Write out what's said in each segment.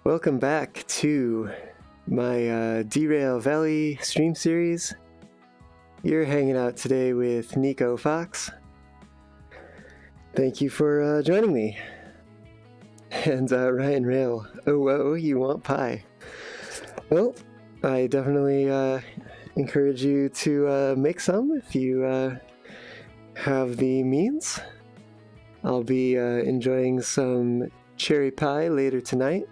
Welcome back to my Derail Valley stream series. You're hanging out today with Nico Fox. Thank you for joining me. And Ryan Rail, oh whoa, you want pie? Well, I definitely encourage you to make some if you have the means. I'll be enjoying some cherry pie later tonight.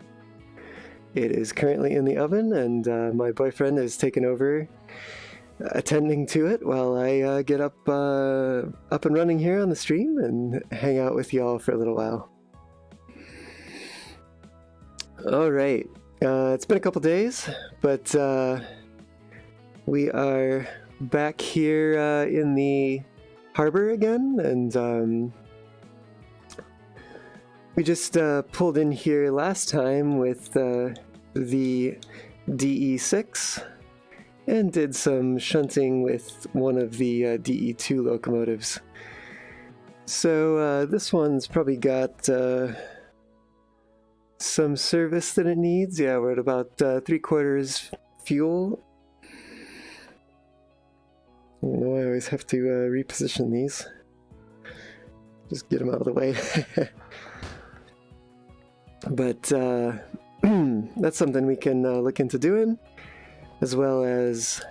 It is currently in the oven, and my boyfriend has taken over attending to it while I get up and running here on the stream and hang out with y'all for a little while. All right, it's been a couple days, but we are back here in the harbor again, and we just pulled in here last time with the DE6 and did some shunting with one of the DE2 locomotives. So this one's probably got some service that it needs. Yeah, we're at about 3/4 fuel. I don't know, I always have to reposition these. Just get them out of the way. But that's something we can look into doing, as well as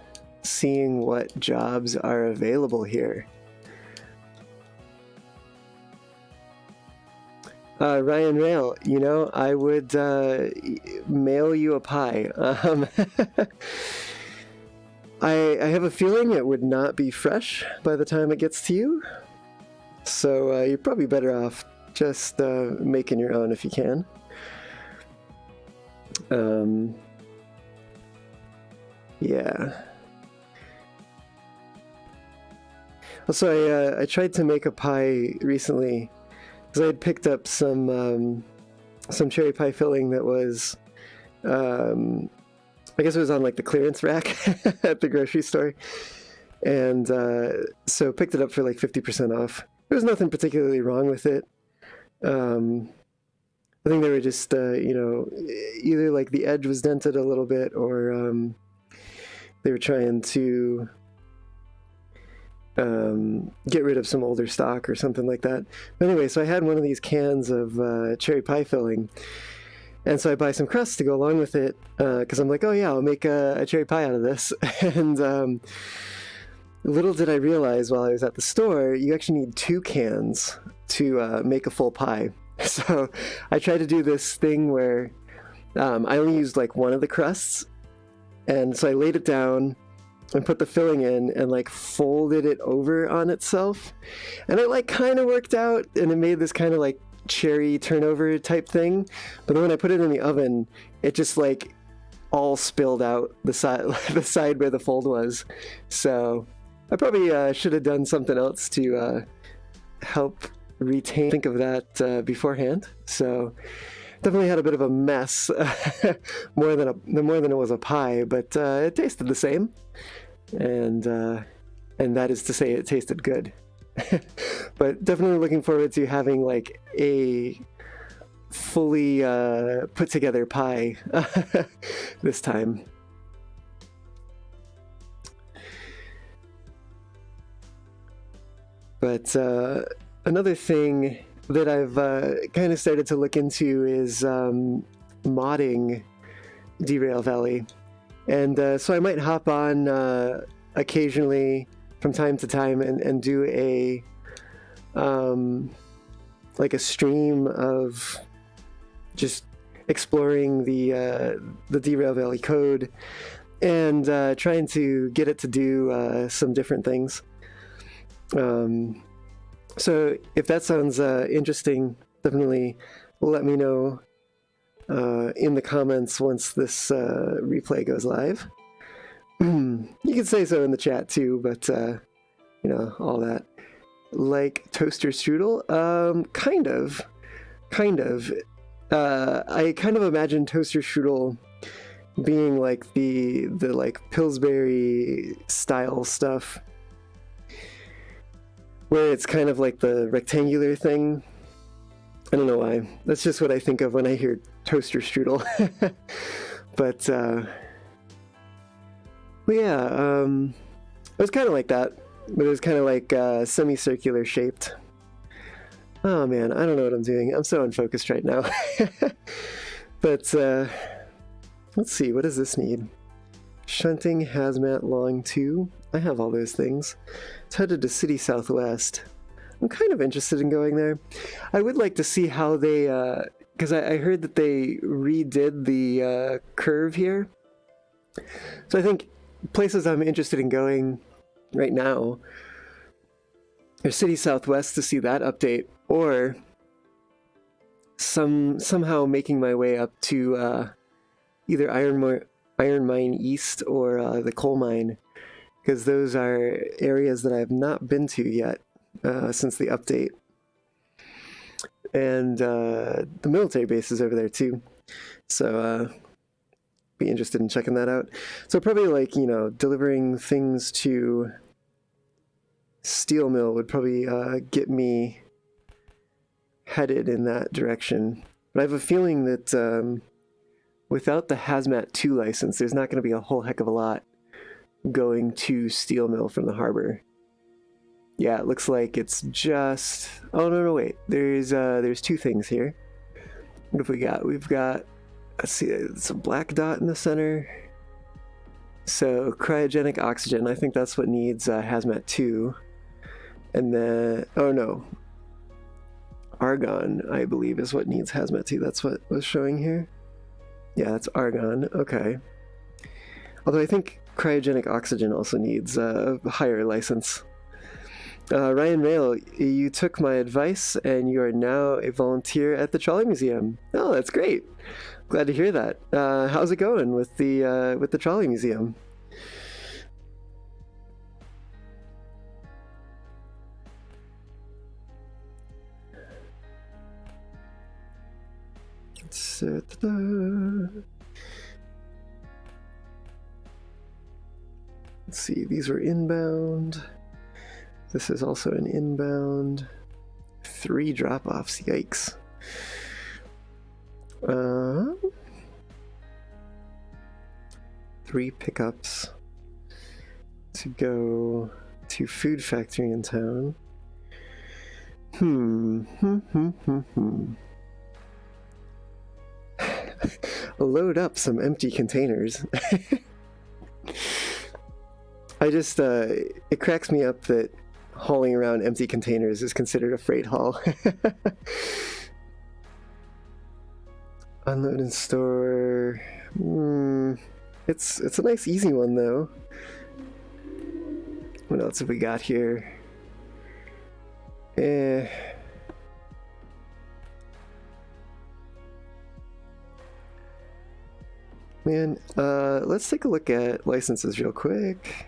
seeing what jobs are available here. Ryan Rail, you know, I would mail you a pie. I have a feeling it would not be fresh by the time it gets to you, so you're probably better off just making your own if you can. Yeah. Also, I tried to make a pie recently because I had picked up some cherry pie filling that was, I guess it was on like the clearance rack at the grocery store, and so picked it up for like 50% off. There was nothing particularly wrong with it. I think they were just, you know, either like the edge was dented a little bit, or they were trying to get rid of some older stock or something like that. But anyway, so I had one of these cans of cherry pie filling, and so I buy some crust to go along with it, because I'm like, oh yeah, I'll make a cherry pie out of this. And little did I realize while I was at the store, you actually need 2 cans to make a full pie. So I tried to do this thing where I only used like one of the crusts, and so I laid it down and put the filling in and like folded it over on itself, and it like kind of worked out, and it made this kind of like cherry turnover type thing. But then when I put it in the oven, it just like all spilled out the side the side where the fold was. So I probably should have done something else to help think of that beforehand. So definitely had a bit of a mess, more than it was a pie, but it tasted the same, and that is to say it tasted good. But definitely looking forward to having like a fully put together pie this time. But another thing that I've kind of started to look into is modding Derail Valley. And so I might hop on occasionally from time to time and do a like a stream of just exploring the Derail Valley code and trying to get it to do some different things. So if that sounds interesting, definitely let me know in the comments once this replay goes live. You can say so in the chat too, but you know, all that. Like toaster strudel? Kind of. I kind of imagine toaster strudel being like the like Pillsbury style stuff, where it's kind of like the rectangular thing. I don't know why. That's just what I think of when I hear toaster strudel. But yeah, it was kind of like that, but it was kind of like semicircular shaped. Oh man, I don't know what I'm doing. I'm so unfocused right now. But let's see, what does this need? Shunting, hazmat, long 2. I have all those things. It's headed to City Southwest. I'm kind of interested in going there. I would like to see how they, because I heard that they redid the curve here. So I think places I'm interested in going right now are City Southwest to see that update, or somehow making my way up to either Iron Mine East or the coal mine, because those are areas that I have not been to yet since the update. And the military base is over there too, so be interested in checking that out. So probably, like, you know, delivering things to Steel Mill would probably get me headed in that direction. But I have a feeling that without the Hazmat 2 license, there's not going to be a whole heck of a lot going to Steel Mill from the harbor. Yeah, it looks like it's just... Oh, no, wait. There's 2 things here. What have we got? We've got... Let's see, it's a black dot in the center. So, cryogenic oxygen. I think that's what needs Hazmat 2. And then... Oh, no. Argon, I believe, is what needs Hazmat 2. That's what was showing here. Yeah, that's argon. Okay. Although I think cryogenic oxygen also needs a higher license. Ryan Mail, you took my advice and you are now a volunteer at the Trolley Museum. Oh, that's great. Glad to hear that. How's it going with the Trolley Museum? Let's see, these were inbound. This is also an inbound. 3 drop-offs, yikes. 3 pickups to go to food factory in town. Load up some empty containers. I just, it cracks me up that hauling around empty containers is considered a freight haul. Unload and store. It's a nice easy one though. What else have we got here? Man, let's take a look at licenses real quick,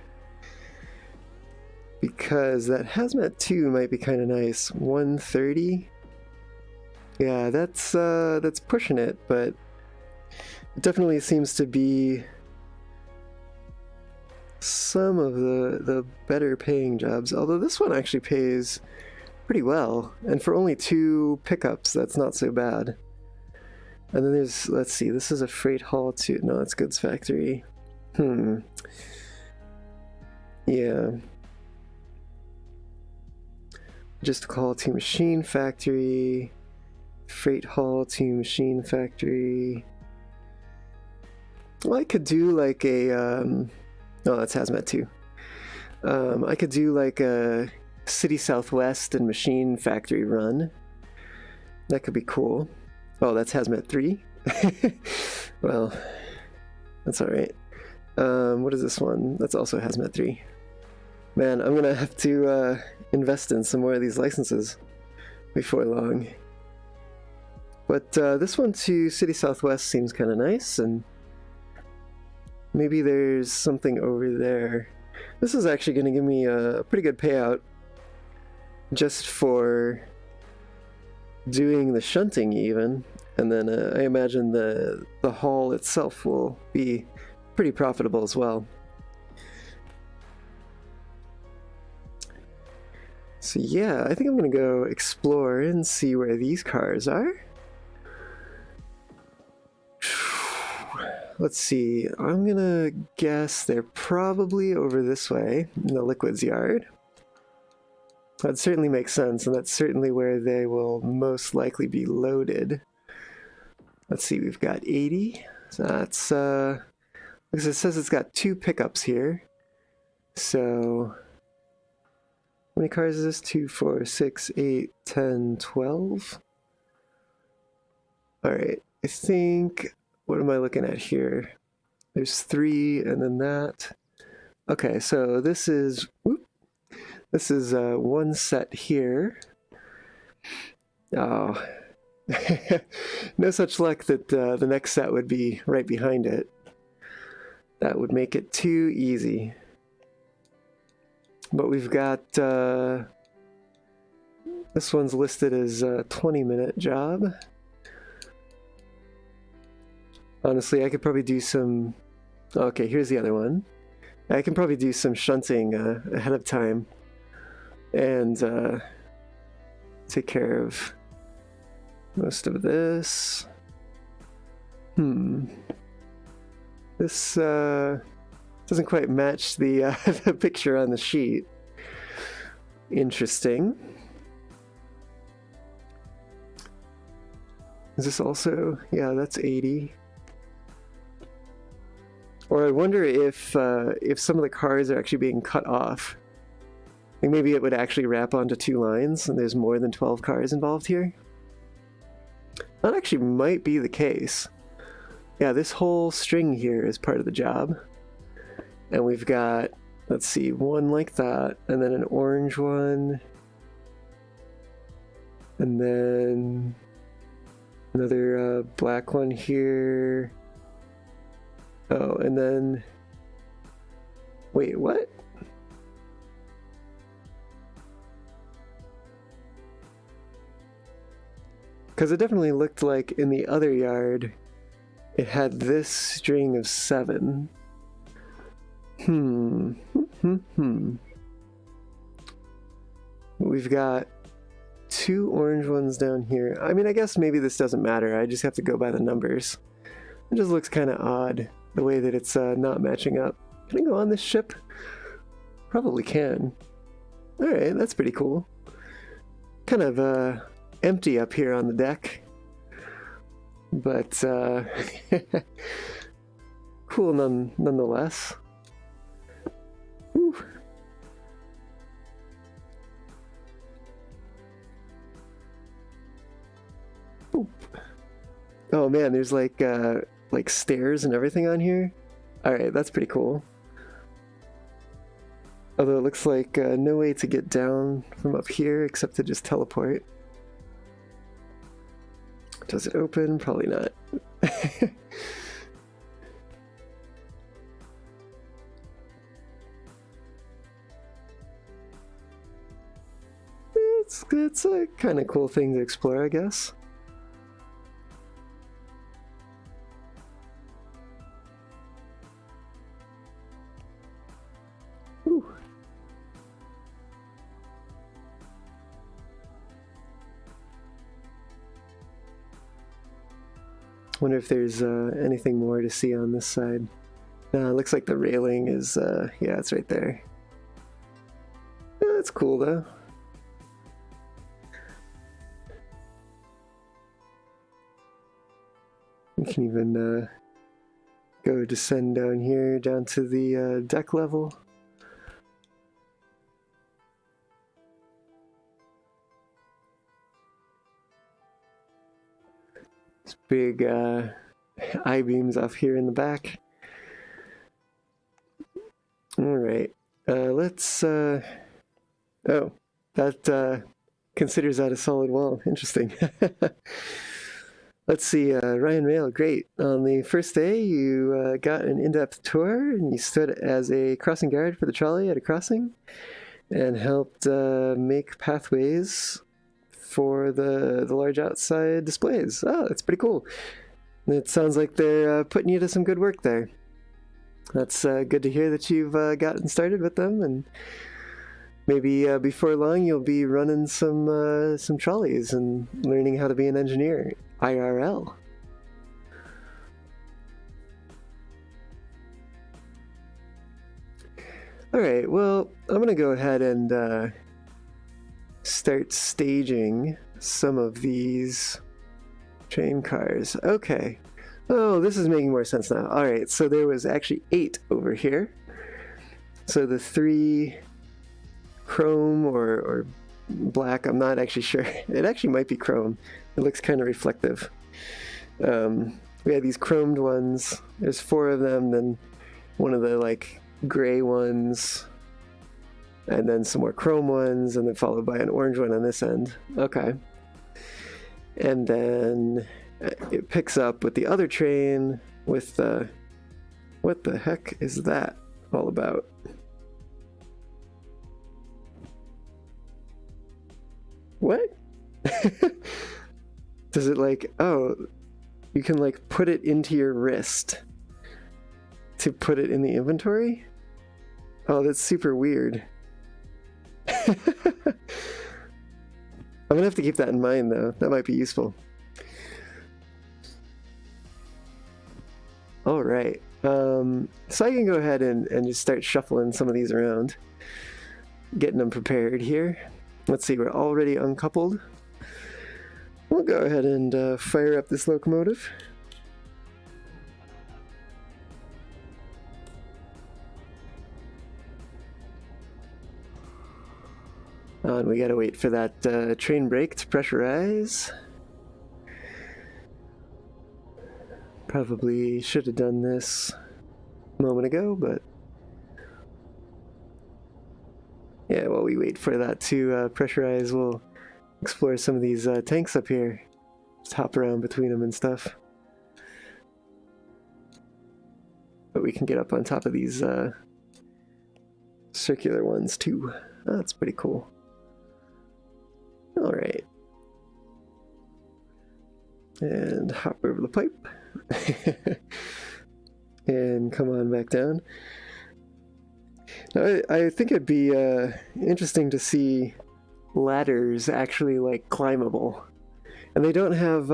because that Hazmat 2 might be kind of nice. 130. Yeah, that's pushing it, but it definitely seems to be some of the better paying jobs. Although this one actually pays pretty well, and for only 2 pickups, that's not so bad. And then there's, let's see, this is a freight haul too. No, it's goods factory. Yeah. Just a call to machine factory. Freight haul to machine factory. Well, I could do like a, oh, that's Hazmat 2. I could do like a City Southwest and machine factory run. That could be cool. Oh, that's Hazmat 3? Well, that's alright. What is this one? That's also Hazmat 3. Man, I'm gonna have to invest in some more of these licenses before long. But this one to City Southwest seems kind of nice, and maybe there's something over there. This is actually going to give me a pretty good payout just for doing the shunting even, and then I imagine the haul itself will be pretty profitable as well. So yeah, I think I'm gonna go explore and see where these cars are. let's see. I'm gonna guess they're probably over this way in the liquids yard. That certainly makes sense, and that's certainly where they will most likely be loaded. Let's see, we've got 80. So that's, because it says it's got 2 pickups here. So, how many cars is this? 2, 4, 6, 8, 10, 12? Alright, I think, what am I looking at here? There's 3, and then that. Okay, so this is, this is one set here. Oh, no such luck that the next set would be right behind it. That would make it too easy. But we've got, this one's listed as a 20-minute job. Honestly, I could probably do some, okay, here's the other one. I can probably do some shunting ahead of time and take care of most of this. This doesn't quite match the, the picture on the sheet. Interesting. Is this also, yeah, that's 80. Or I wonder if some of the cars are actually being cut off. I think maybe it would actually wrap onto 2 lines and there's more than 12 cars involved here. That actually might be the case. Yeah, this whole string here is part of the job. And we've got, let's see, one like that, and then an orange one. And then another black one here. Oh, and then, wait, what? Because it definitely looked like in the other yard, it had this string of 7. We've got 2 orange ones down here. I mean, I guess maybe this doesn't matter. I just have to go by the numbers. It just looks kind of odd, the way that it's not matching up. Can I go on this ship? Probably can. Alright, that's pretty cool. Kind of empty up here on the deck. But cool nonetheless. Whew. Oop. Oh man, there's like stairs and everything on here. Alright, that's pretty cool. Although it looks like no way to get down from up here except to just teleport. Does it open? Probably not. It's a kind of cool thing to explore, I guess. Ooh. Wonder if there's anything more to see on this side. It looks like the railing is, yeah, it's right there. Yeah, that's cool though. You can even go descend down here, down to the deck level. This big I-beams off here in the back. Alright, let's, oh, that considers that a solid wall. Interesting. Let's see, Ryan Mail, great. On the first day, you got an in-depth tour, and you stood as a crossing guard for the trolley at a crossing, and helped make pathways for the large outside displays. Oh, that's pretty cool. It sounds like they're putting you to some good work there. That's good to hear that you've gotten started with them, and maybe before long you'll be running some trolleys and learning how to be an engineer. IRL. Alright, well, I'm gonna go ahead and start staging some of these train cars. Okay. Oh, this is making more sense now. Alright, so there was actually 8 over here. So the 3 chrome or black, I'm not actually sure. It actually might be chrome. It looks kind of reflective. We had these chromed ones. There's 4 of them, then one of the like gray ones, and then some more chrome ones, and then followed by an orange one on this end. Okay. And then it picks up with the other train with the... What the heck is that all about? What? Does it like... Oh, you can like put it into your wrist to put it in the inventory? Oh, that's super weird. I'm gonna have to keep that in mind though. That might be useful. Alright. So I can go ahead and just start shuffling some of these around. Getting them prepared here. Let's see, we're already uncoupled. We'll go ahead and fire up this locomotive. And we gotta wait for that train brake to pressurize. Probably should have done this a moment ago, but yeah, while we wait for that to pressurize, we'll explore some of these tanks up here. Just hop around between them and stuff. But we can get up on top of these circular ones too. Oh, that's pretty cool. Alright. And hop over the pipe. And come on back down. Now, I think it'd be interesting to see ladders actually like climbable, and they don't have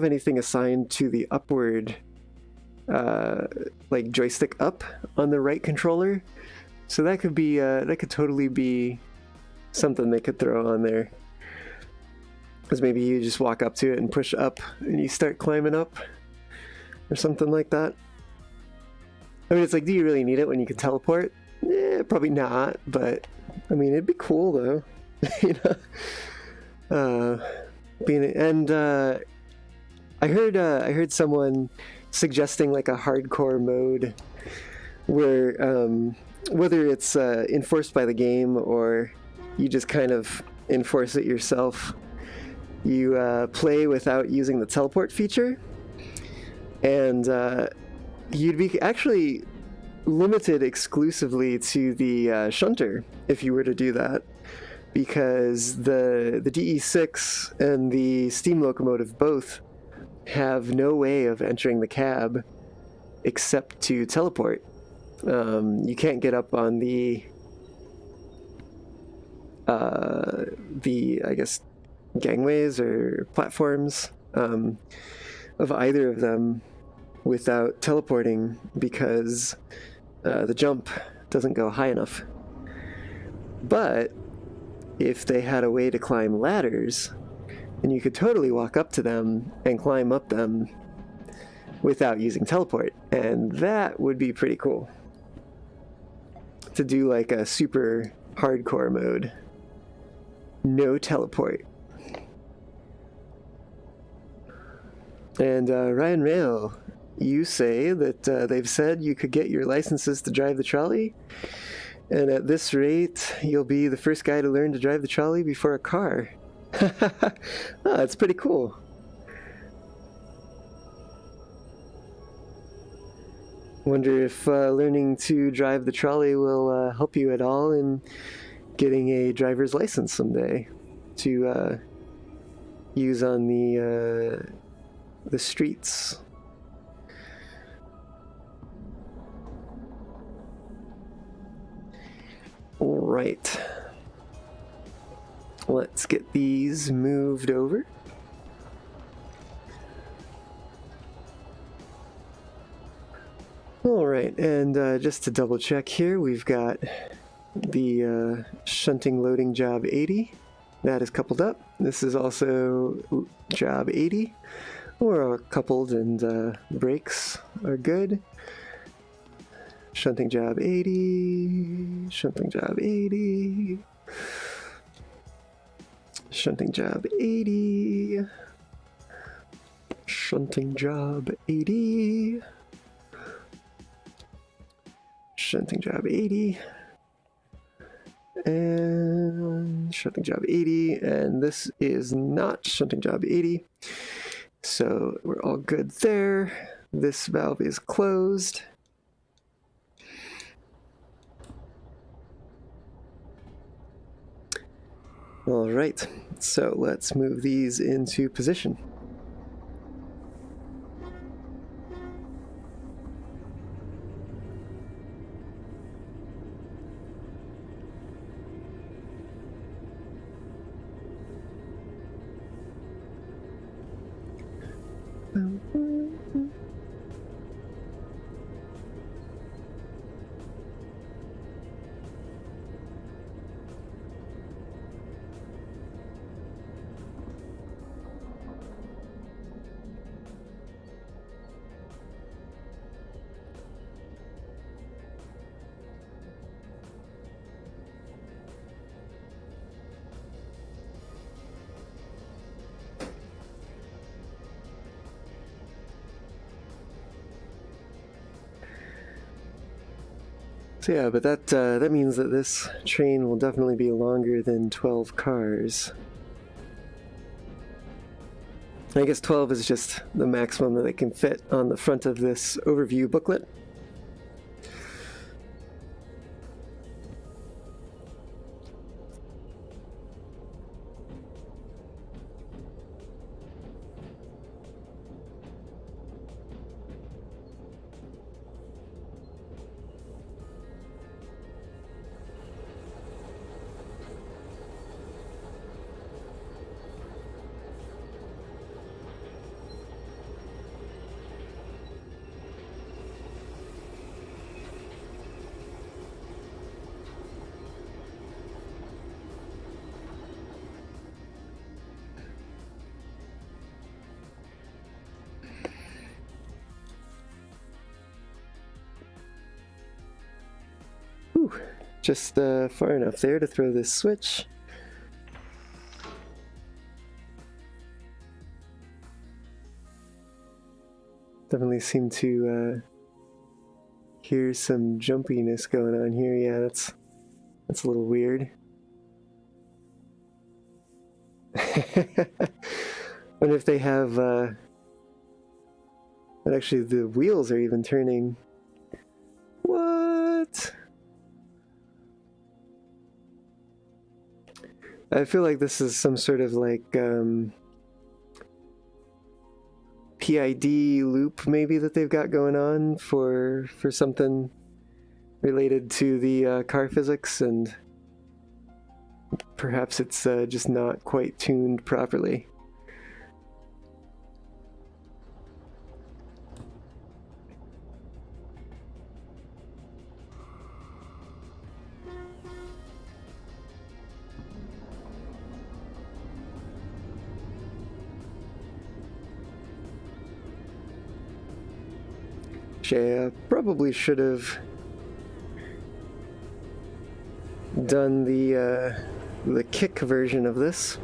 anything assigned to the upward like joystick up on the right controller, so that could be that could totally be something they could throw on there, because maybe you just walk up to it and push up and you start climbing up or something like that. I mean, it's like, do you really need it when you can teleport? Yeah, probably not, but I mean, it'd be cool though. You know, I heard someone suggesting like a hardcore mode where whether it's enforced by the game or you just kind of enforce it yourself, you play without using the teleport feature, and you'd be actually limited exclusively to the shunter if you were to do that, because the DE6 and the steam locomotive both have no way of entering the cab except to teleport. You can't get up on the I guess gangways or platforms of either of them without teleporting, because the jump doesn't go high enough. But if they had a way to climb ladders, then you could totally walk up to them and climb up them without using teleport, and that would be pretty cool to do, like a super hardcore mode, no teleport. And Ryan Rail, you say that they've said you could get your licenses to drive the trolley, and at this rate, you'll be the first guy to learn to drive the trolley before a car. Oh, that's pretty cool. Wonder if learning to drive the trolley will help you at all in getting a driver's license someday to use on the streets. All right. Let's get these moved over. All right, and just to double check here, we've got the shunting loading job 80. That is coupled up. This is also job 80. We're coupled and brakes are good. Shunting job 80, shunting job 80, shunting job 80, shunting job 80, shunting job 80, and shunting job 80, and this is not shunting job 80, so we're all good there. This valve is closed. All right, so let's move these into position. So yeah, but that means that this train will definitely be longer than 12 cars. I guess 12 is just the maximum that they can fit on the front of this overview booklet. Just far enough there to throw this switch. Definitely seem to hear some jumpiness going on here. Yeah, that's a little weird. Wonder if they have and actually the wheels are even turning. What? I feel like this is some sort of like PID loop maybe that they've got going on for something related to the car physics, and perhaps it's just not quite tuned properly. I probably should have done the kick version of this.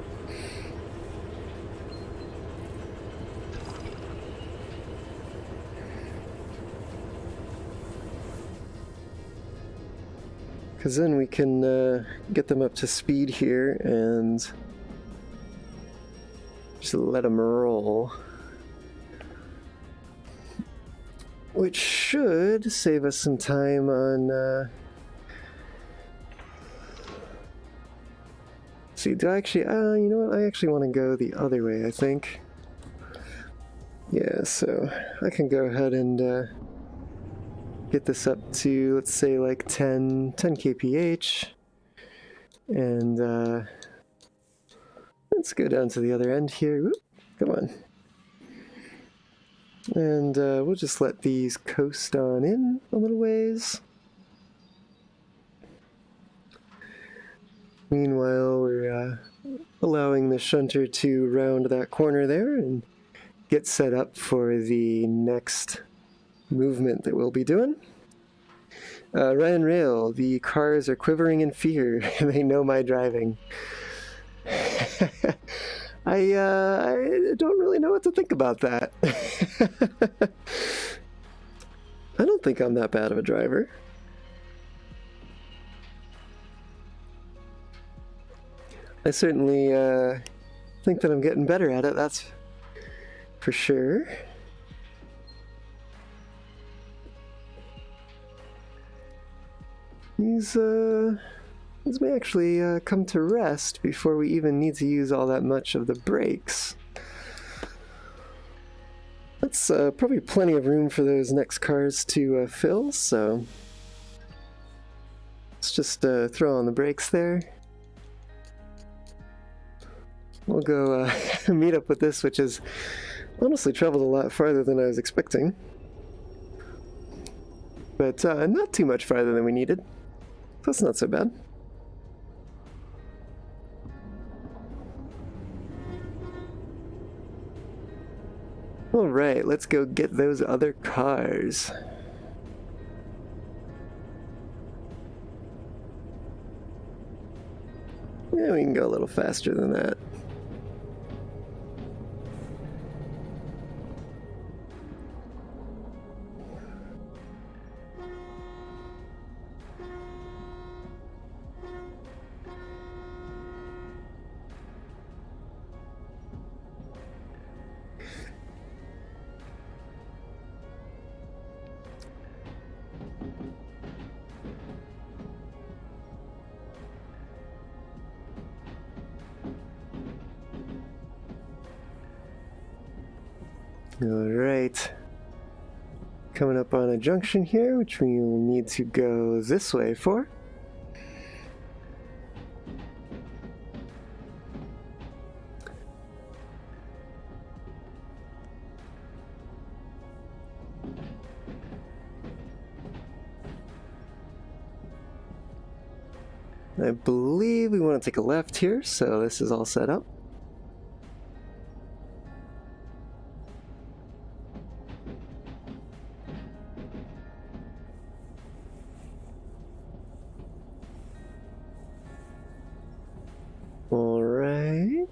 Because then we can get them up to speed here and just let them roll. Which should save us some time on, see, do I actually, you know what, I actually want to go the other way, I think. Yeah, so I can go ahead and get this up to, let's say, like 10 kph. And let's go down to the other end here. Whoop, come on. And we'll just let these coast on in a little ways. Meanwhile, we're allowing the shunter to round that corner there and get set up for the next movement that we'll be doing. Ryan Rail, the cars are quivering in fear. They know my driving. I don't really know what to think about that. I don't think I'm that bad of a driver. I certainly think that I'm getting better at it, that's for sure. These may actually come to rest before we even need to use all that much of the brakes. That's probably plenty of room for those next cars to fill, so let's just throw on the brakes there. We'll go meet up with this, which has honestly traveled a lot farther than I was expecting. But not too much farther than we needed. That's not so bad. Alright, let's go get those other cars. Yeah, we can go a little faster than that. Alright, coming up on a junction here, which we will need to go this way for. I believe we want to take a left here, so this is all set up.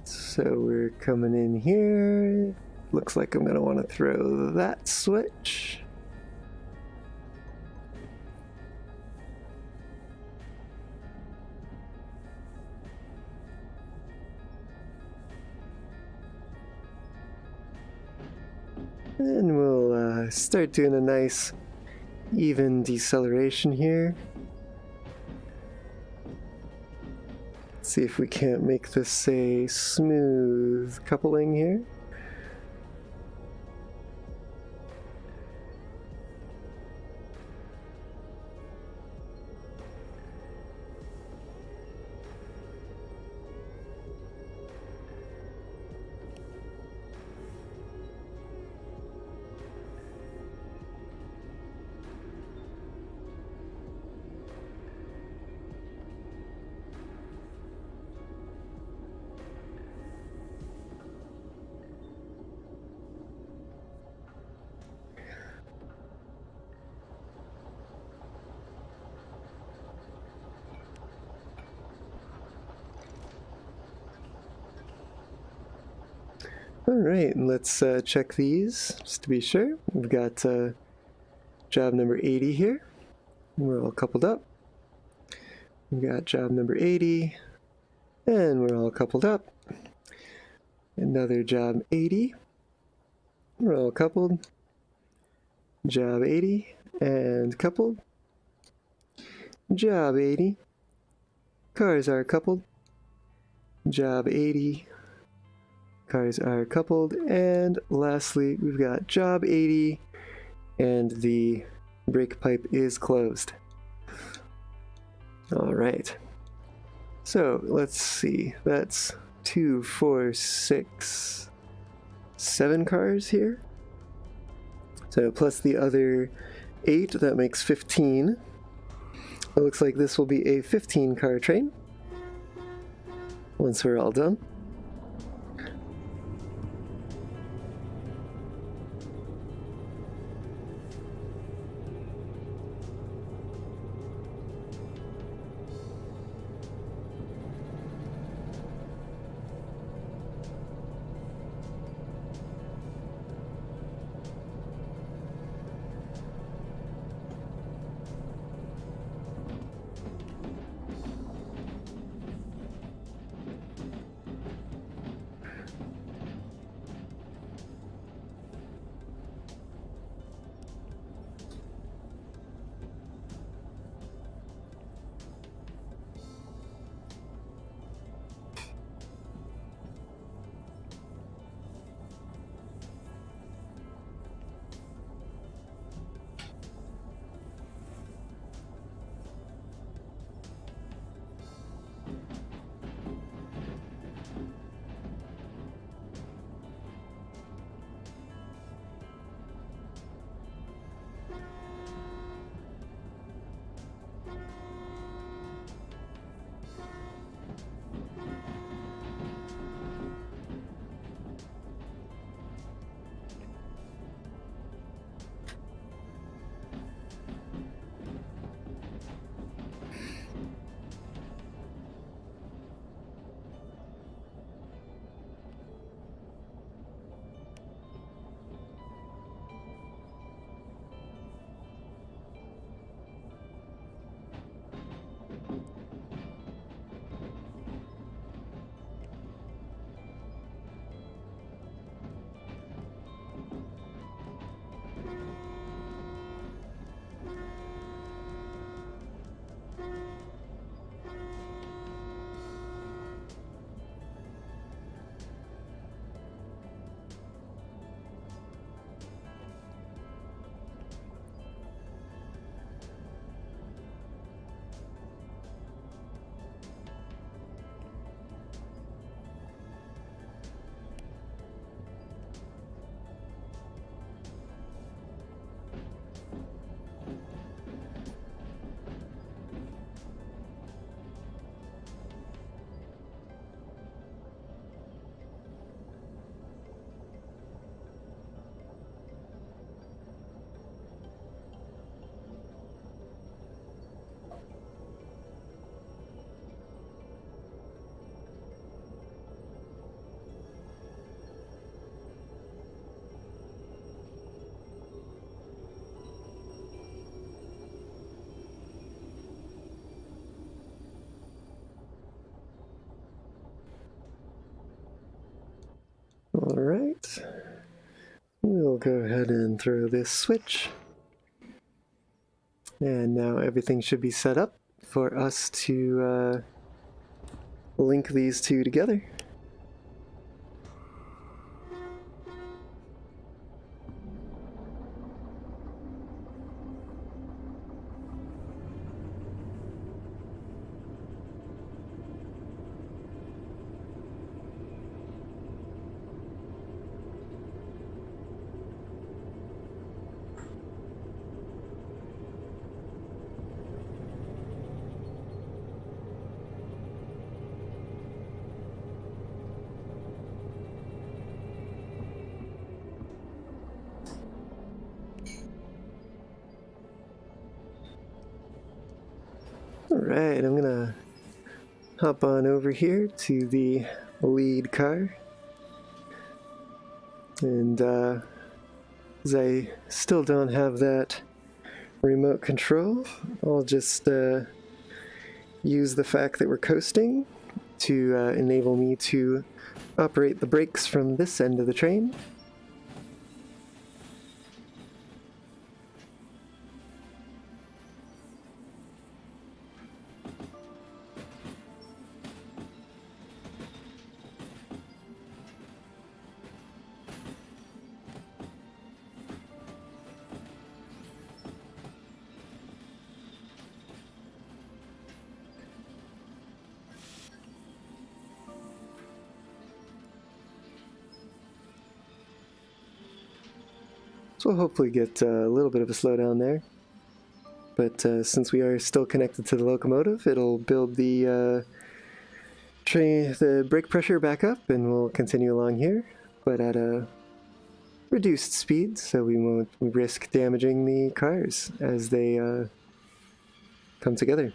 So we're coming in here. Looks like I'm going to want to throw that switch. And we'll start doing a nice even deceleration here. See if we can't make this a smooth coupling here. Alright, and let's check these just to be sure. We've got job number 80 here. We're all coupled up. We've got job number 80, and we're all coupled up. Another job 80. We're all coupled. Job 80, and coupled. Job 80. Cars are coupled. Job 80. Cars are coupled, and lastly we've got job 80 and the brake pipe is closed. Alright, so let's see, that's 2, 4, 6, 7 cars here. So plus the other 8, that makes 15. It looks like this will be a 15 car train once we're all done. All right, we'll go ahead and throw this switch. And now everything should be set up for us to link these two together. Alright, I'm gonna hop on over here to the lead car. And as I still don't have that remote control, I'll just use the fact that we're coasting to enable me to operate the brakes from this end of the train. So we'll hopefully get a little bit of a slowdown there. But since we are still connected to the locomotive, it'll build the brake pressure back up, and we'll continue along here, but at a reduced speed, so we won't risk damaging the cars as they come together.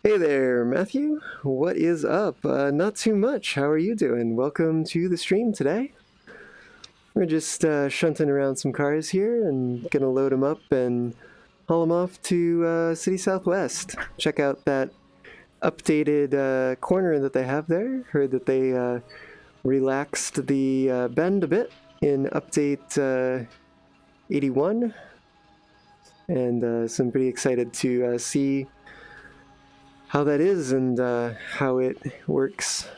Hey there, Matthew. What is up? Not too much. How are you doing? Welcome to the stream today. We're just shunting around some cars here and gonna load them up and haul them off to City Southwest. Check out that updated corner that they have there. Heard that they relaxed the bend a bit in update 81, and so I'm pretty excited to see how that is and how it works.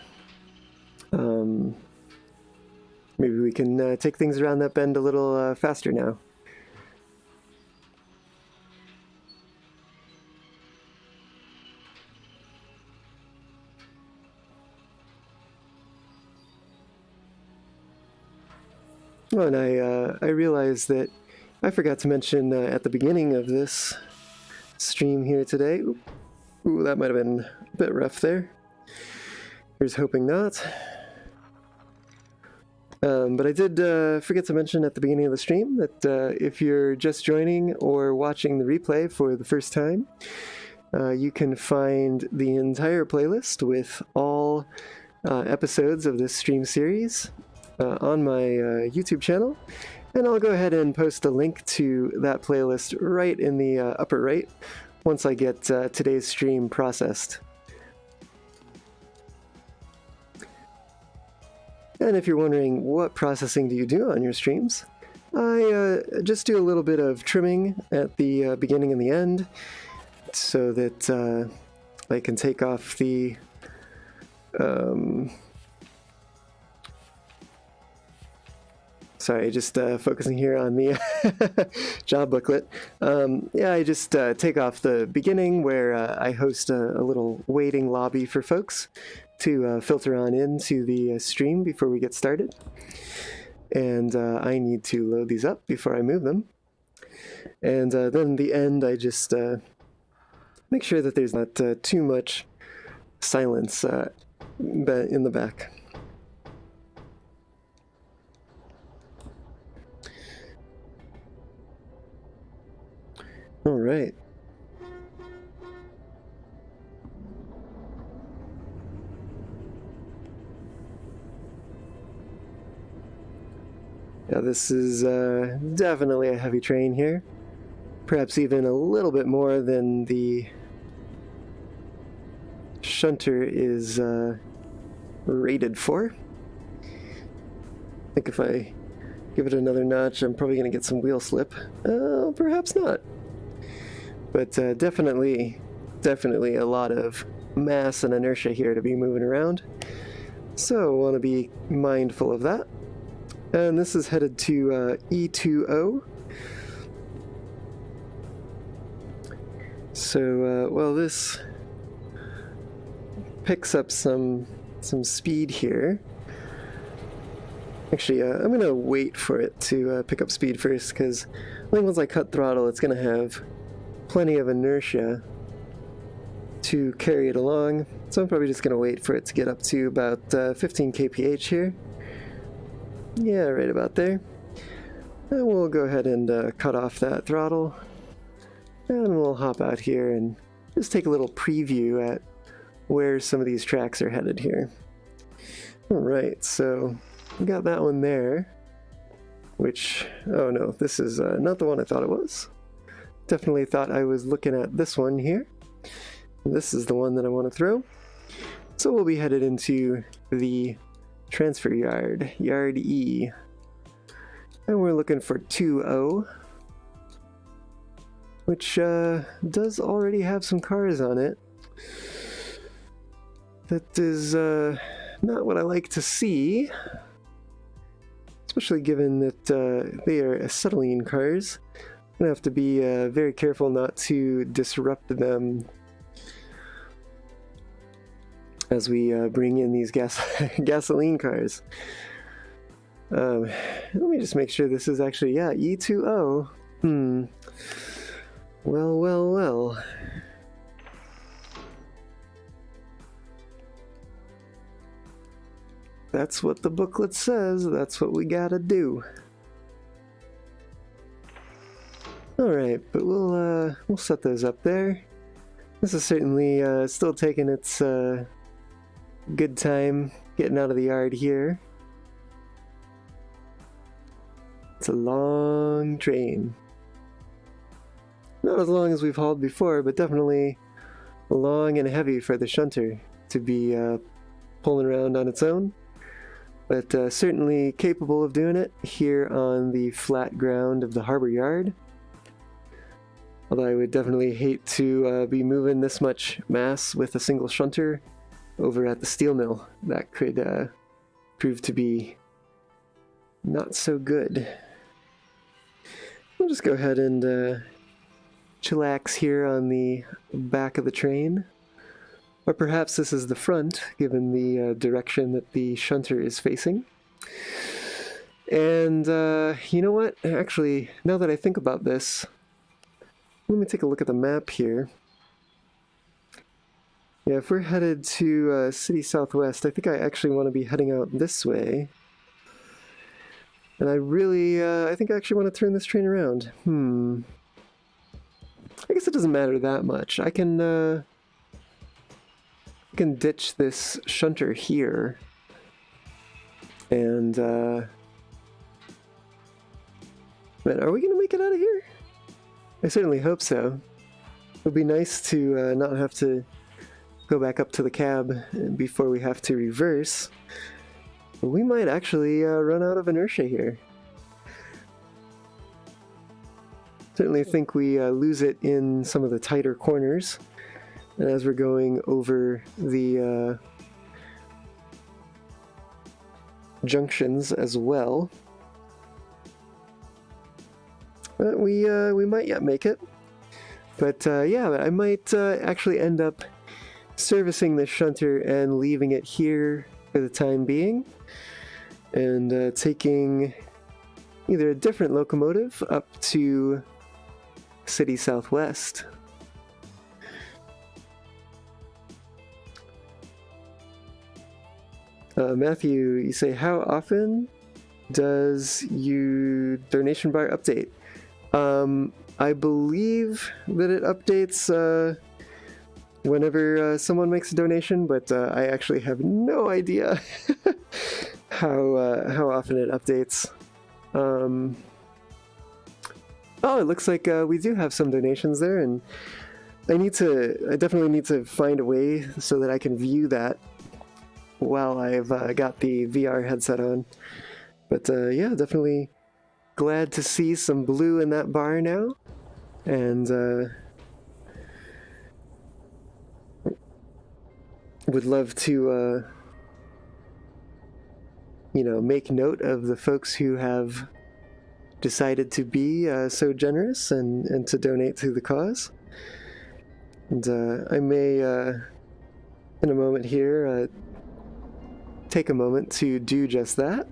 Maybe we can take things around that bend a little faster now. Oh, and I realized that I forgot to mention at the beginning of this stream here today. Ooh, that might have been a bit rough there. Here's hoping not. But I did forget to mention at the beginning of the stream that if you're just joining or watching the replay for the first time, you can find the entire playlist with all episodes of this stream series on my YouTube channel, and I'll go ahead and post a link to that playlist right in the upper right once I get today's stream processed. And if you're wondering what processing do you do on your streams, I just do a little bit of trimming at the beginning and the end so that I can take off the sorry, just focusing here on the job booklet. Yeah, I just take off the beginning where I host a little waiting lobby for folks to filter on into the stream before we get started. And I need to load these up before I move them. And then the end, I just make sure that there's not too much silence in the back. All right. Yeah, this is definitely a heavy train here. Perhaps even a little bit more than the shunter is rated for. I think if I give it another notch, I'm probably going to get some wheel slip. Perhaps not. But definitely a lot of mass and inertia here to be moving around. So I want to be mindful of that. And this is headed to E20. So, well, this picks up some speed here. Actually, I'm going to wait for it to pick up speed first, because I think once I cut throttle, it's going to have plenty of inertia to carry it along. So I'm probably just going to wait for it to get up to about 15 kph here. Yeah, right about there. And we'll go ahead and cut off that throttle. And we'll hop out here and just take a little preview at where some of these tracks are headed here. Alright, so we got that one there. Which, oh no, this is not the one I thought it was. Definitely thought I was looking at this one here. This is the one that I want to throw. So we'll be headed into the transfer yard, Yard E. And we're looking for 2O, which does already have some cars on it. That is not what I like to see, especially given that they are acetylene cars. I'm going to have to be very careful not to disrupt them as we bring in these gasoline cars. Let me just make sure this is actually, yeah, E2O. Well, well, well. That's what the booklet says. That's what we gotta do. Alright, but we'll set those up there. This is certainly still taking its good time getting out of the yard here. It's a long train. Not as long as we've hauled before, but definitely long and heavy for the shunter to be pulling around on its own. But certainly capable of doing it here on the flat ground of the harbor yard. Although I would definitely hate to be moving this much mass with a single shunter over at the steel mill. That could prove to be not so good. We'll just go ahead and chillax here on the back of the train. Or perhaps this is the front, given the direction that the shunter is facing. And you know what? Actually, now that I think about this, let me take a look at the map here. Yeah, if we're headed to City Southwest, I think I actually want to be heading out this way. And I think I actually want to turn this train around. I guess it doesn't matter that much. I can ditch this shunter here. And, man, are we going to make it out of here? I certainly hope so. It would be nice to not have to go back up to the cab before we have to reverse. But we might actually run out of inertia here. Certainly think we lose it in some of the tighter corners. And as we're going over the junctions as well. But we might yet make it. But yeah, I might actually end up servicing the shunter and leaving it here for the time being. And taking either a different locomotive up to City Southwest. Matthew, you say, how often does your donation bar update? I believe that it updates whenever someone makes a donation, but I actually have no idea how often it updates. Oh, it looks like we do have some donations there, and I definitely need to find a way so that I can view that while I've got the VR headset on. But yeah, definitely glad to see some blue in that bar now, and would love to you know, make note of the folks who have decided to be so generous and to donate to the cause. And I may in a moment here take a moment to do just that.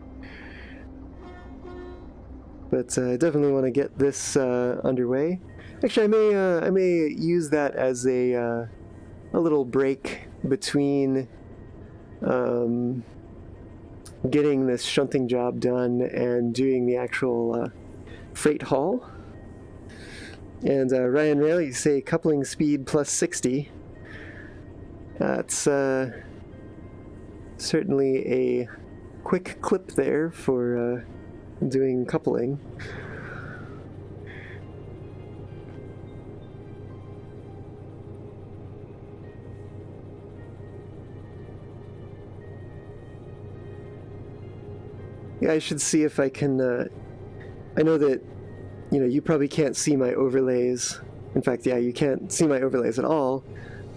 But I definitely want to get this underway. Actually, I may use that as a little break between getting this shunting job done and doing the actual freight haul. And Ryan Rail, you say coupling speed plus 60. That's certainly a quick clip there for doing coupling. Yeah, I should see if I can, I know that, you know, you probably can't see my overlays. In fact, yeah, you can't see my overlays at all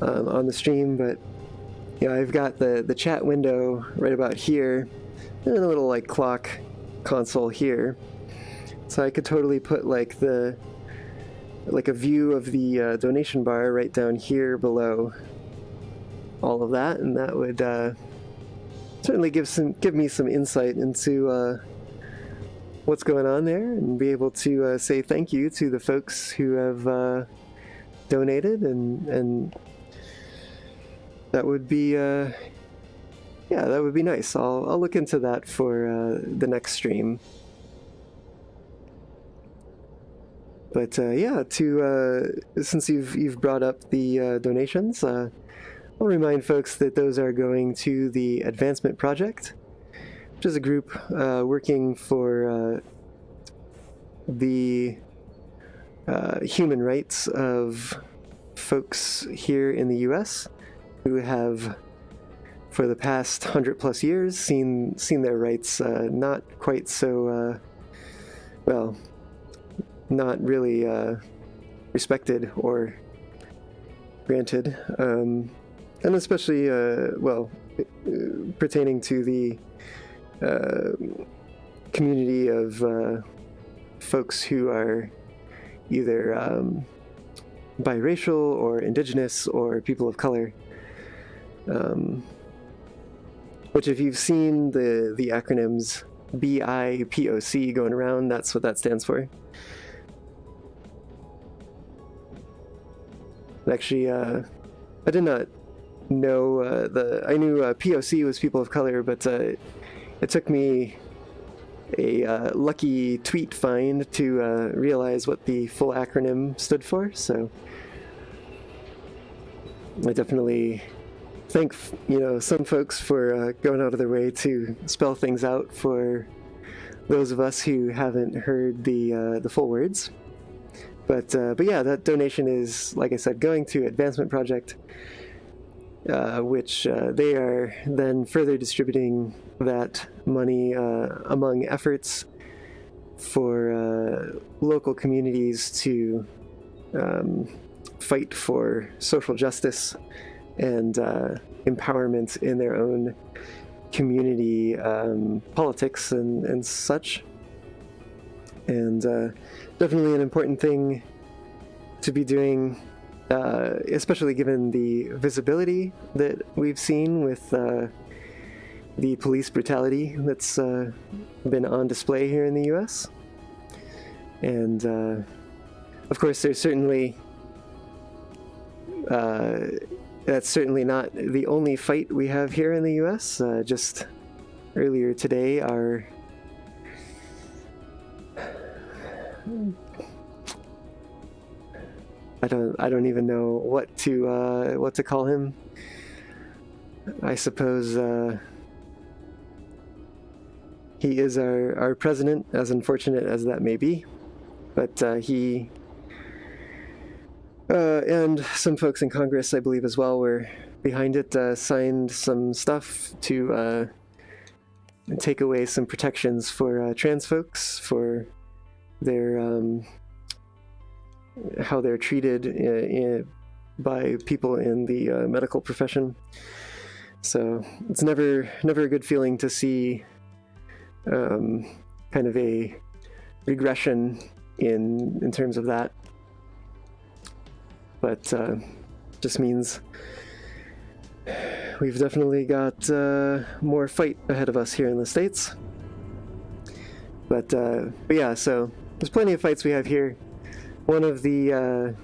on the stream, but yeah, I've got the chat window right about here, and a little like clock console here. So I could totally put like a view of the donation bar right down here below all of that, and that would certainly give me some insight into what's going on there and be able to say thank you to the folks who have donated, and that would be yeah, that would be nice. I'll look into that for the next stream. But yeah, since you've brought up the donations, I'll remind folks that those are going to the Advancement Project, which is a group working for the human rights of folks here in the U.S. who have, for the past 100+ years, seen their rights not quite so well, not really respected or granted, and especially well, pertaining to the community of folks who are either biracial or indigenous or people of color. Which, if you've seen the acronyms BIPOC going around, that's what that stands for. Actually, I did not know I knew POC was people of color, but it took me a lucky tweet find to realize what the full acronym stood for. So I definitely thank some folks for going out of their way to spell things out for those of us who haven't heard the full words. But yeah, that donation is, like I said, going to Advancement Project, which they are then further distributing that money among efforts for local communities to fight for social justice and empowerment in their own community politics and such. And definitely an important thing to be doing, especially given the visibility that we've seen with the police brutality that's been on display here in the US. And of course, there's certainly that's certainly not the only fight we have here in the US. Just earlier today, I don't even know what to call him. I suppose he is our president, as unfortunate as that may be. But he and some folks in Congress, I believe as well, were behind it, signed some stuff to take away some protections for trans folks, for their how they're treated by people in the medical profession. So it's never a good feeling to see kind of a regression in terms of that. But just means we've definitely got more fight ahead of us here in the States. But yeah, so there's plenty of fights we have here. One of the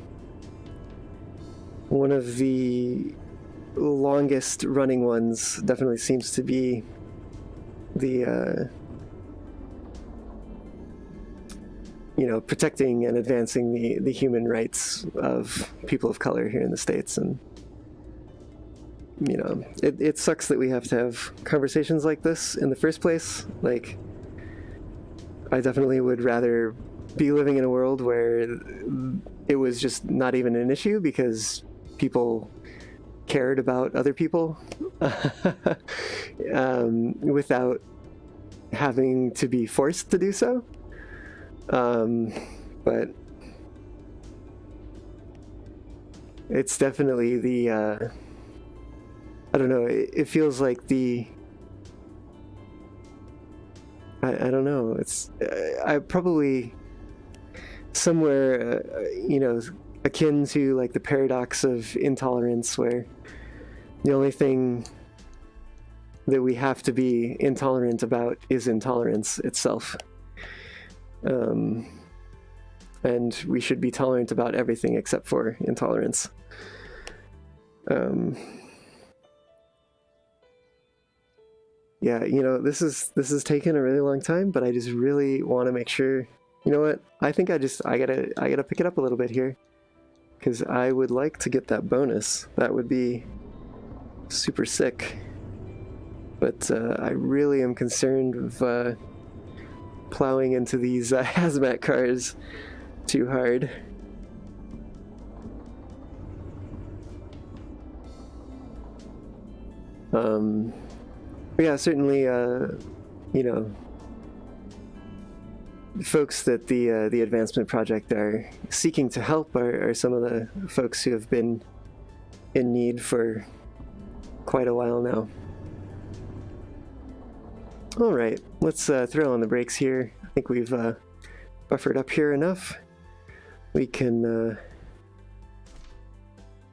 longest running ones definitely seems to be the protecting and advancing the human rights of people of color here in the States. And it sucks that we have to have conversations like this in the first place. Like, I definitely would rather be living in a world where it was just not even an issue because people cared about other people without having to be forced to do so. But it's definitely the I don't know, it feels like I don't know, it's I probably somewhere akin to like the paradox of intolerance, where the only thing that we have to be intolerant about is intolerance itself. And we should be tolerant about everything except for intolerance. Yeah, you know, this is taken a really long time, but I just really want to make sure. You know what? I think I gotta pick it up a little bit here, because I would like to get that bonus. That would be super sick. But I really am concerned with plowing into these hazmat cars too hard. But yeah, certainly, you know, folks that the advancement project are seeking to help are some of the folks who have been in need for quite a while now. All right, let's throw on the brakes here. I think we've buffered up here enough. We can...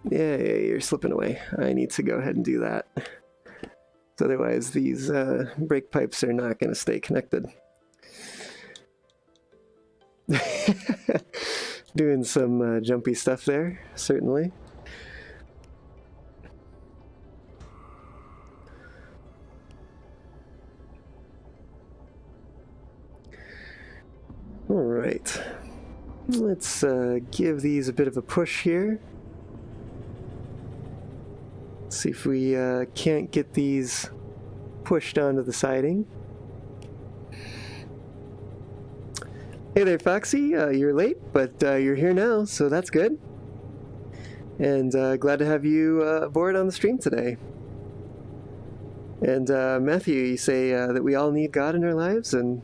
yeah, you're slipping away. I need to go ahead and do that. Otherwise, these brake pipes are not going to stay connected. Doing some jumpy stuff there, certainly. All right. Let's give these a bit of a push here. See if we can't get these pushed onto the siding. Hey there, Foxy. You're late, but you're here now, so that's good. And glad to have you aboard on the stream today. And Matthew, you say that we all need God in our lives, and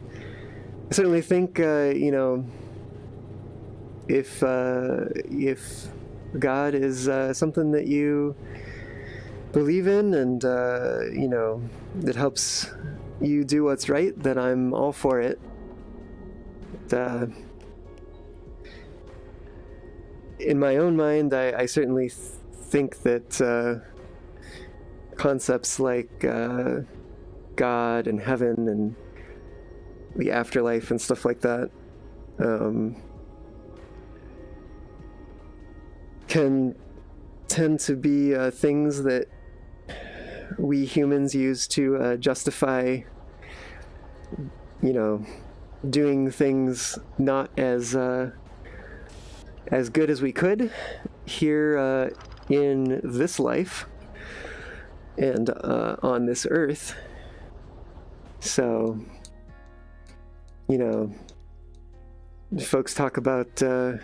I certainly think, you know, if God is something that you believe in and, you know, that helps you do what's right, then I'm all for it. But, in my own mind, I certainly think that concepts like God and heaven and the afterlife and stuff like that can tend to be things that we humans use to justify, you know, doing things not as good as we could here in this life and on this earth. So, you know, folks talk about the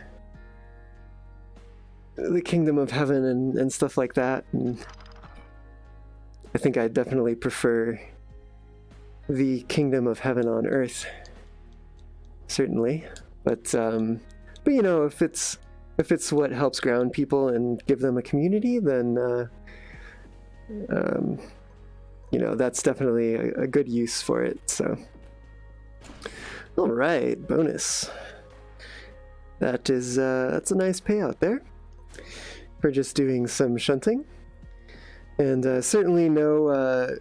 kingdom of heaven and stuff like that, and I think I definitely prefer the kingdom of heaven on earth, certainly. But you know, if it's what helps ground people and give them a community, then you know, that's definitely a good use for it. So, all right, bonus. That is that's a nice payout there for just doing some shunting. And certainly no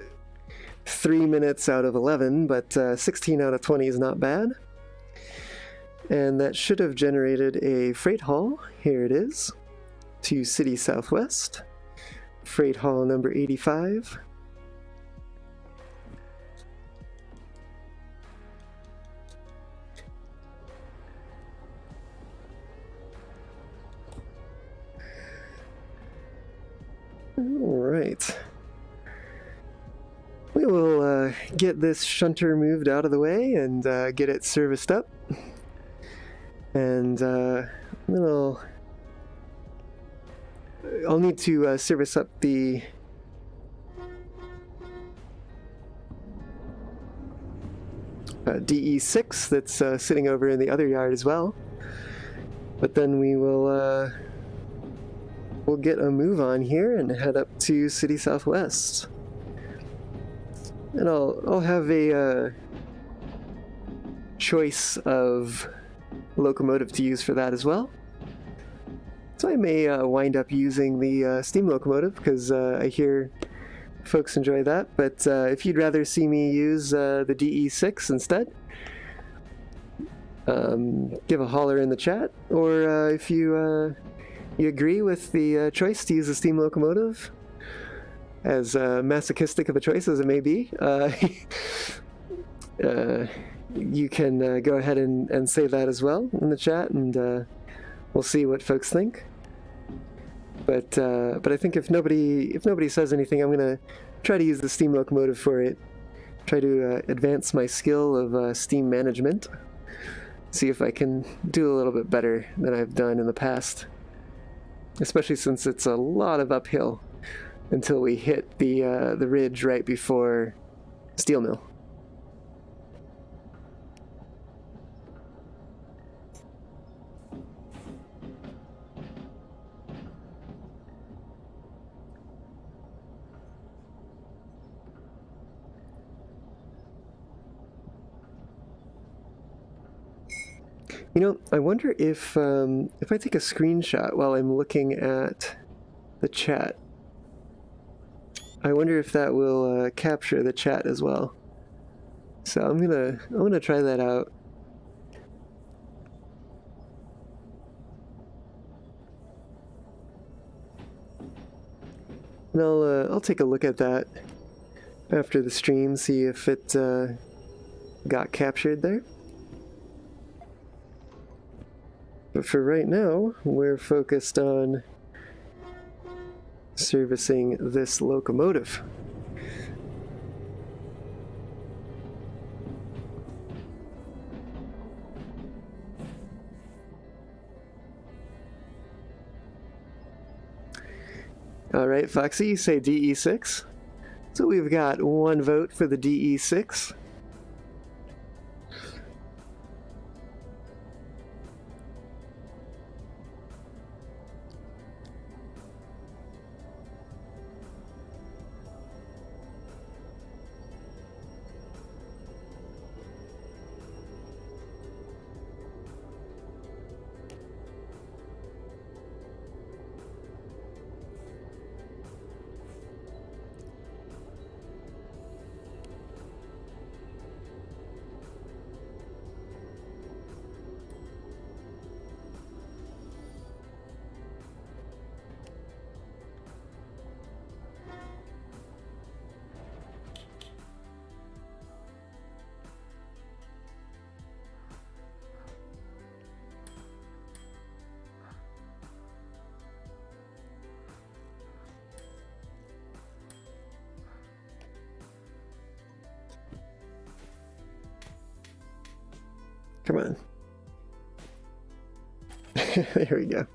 3 minutes out of 11, but 16 out of 20 is not bad. And that should have generated a freight haul. Here it is, to City Southwest. Freight haul number 85. All right. We will get this shunter moved out of the way and get it serviced up. And then I'll need to service up the DE6 that's sitting over in the other yard as well. But then we will we'll get a move on here and head up to City Southwest. And I'll have a choice of locomotive to use for that as well. So I may wind up using the steam locomotive, because I hear folks enjoy that. But if you'd rather see me use the DE6 instead, give a holler in the chat, or if you agree with the choice to use a steam locomotive, as masochistic of a choice as it may be, you can go ahead and say that as well in the chat, and we'll see what folks think. But I think if nobody says anything, I'm gonna try to use the steam locomotive for it. Try to advance my skill of steam management. See if I can do a little bit better than I've done in the past. Especially since it's a lot of uphill until we hit the ridge right before steel mill. You know, I wonder if I take a screenshot while I'm looking at the chat, I wonder if that will capture the chat as well. So I'm gonna try that out. And I'll take a look at that after the stream, see if it got captured there. But for right now, we're focused on servicing this locomotive. All right, Foxy, you say DE6. So we've got one vote for the DE6. Come on. There we go.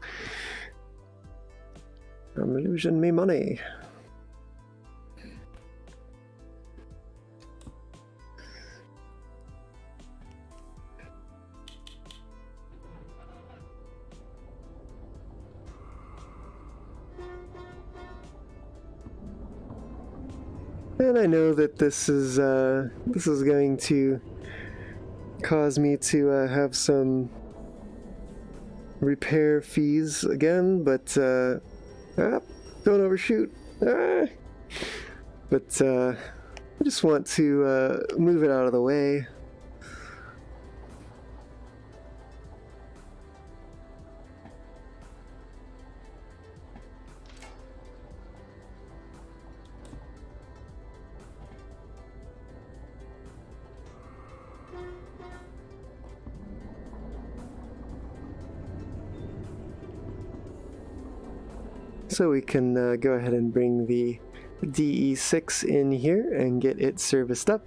I'm losing me money. And I know that this is going to cause me to have some repair fees again, but don't overshoot. But I just want to move it out of the way. So we can go ahead and bring the DE6 in here and get it serviced up.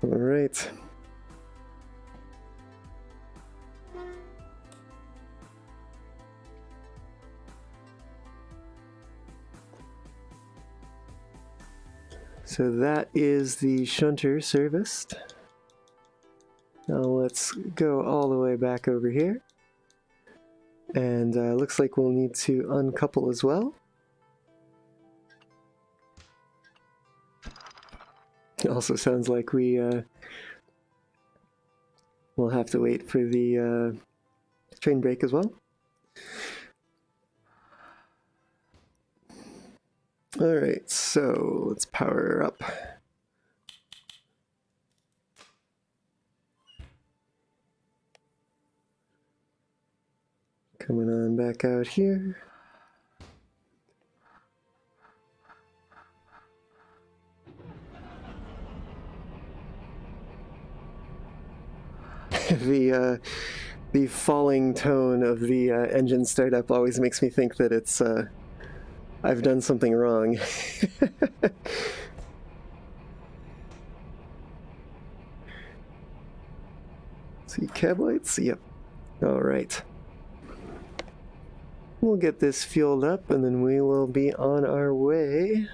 All right. So that is the shunter serviced. Now let's go all the way back over here. And looks like we'll need to uncouple as well. It also sounds like we will have to wait for the train brake as well. All right, so let's power her up. Coming on back out here. The falling tone of the engine startup always makes me think that it's I've done something wrong. See cab lights? Yep. All right. We'll get this fueled up and then we will be on our way.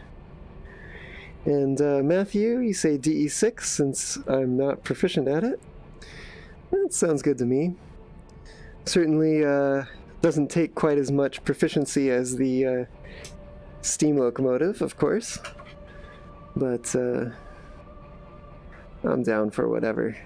And Matthew, you say DE6 since I'm not proficient at it? That sounds good to me. Certainly doesn't take quite as much proficiency as the steam locomotive, of course. But I'm down for whatever.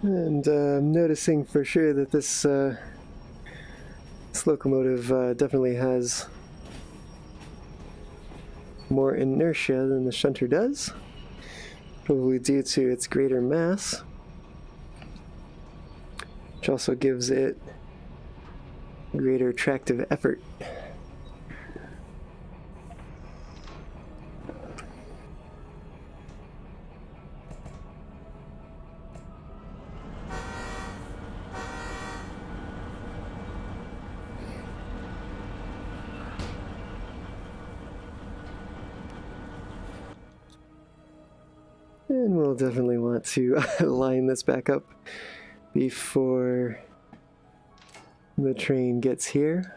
And I'm noticing for sure that this locomotive definitely has more inertia than the shunter does, probably due to its greater mass. which also gives it greater tractive effort. And we'll definitely want to line this back up before the train gets here.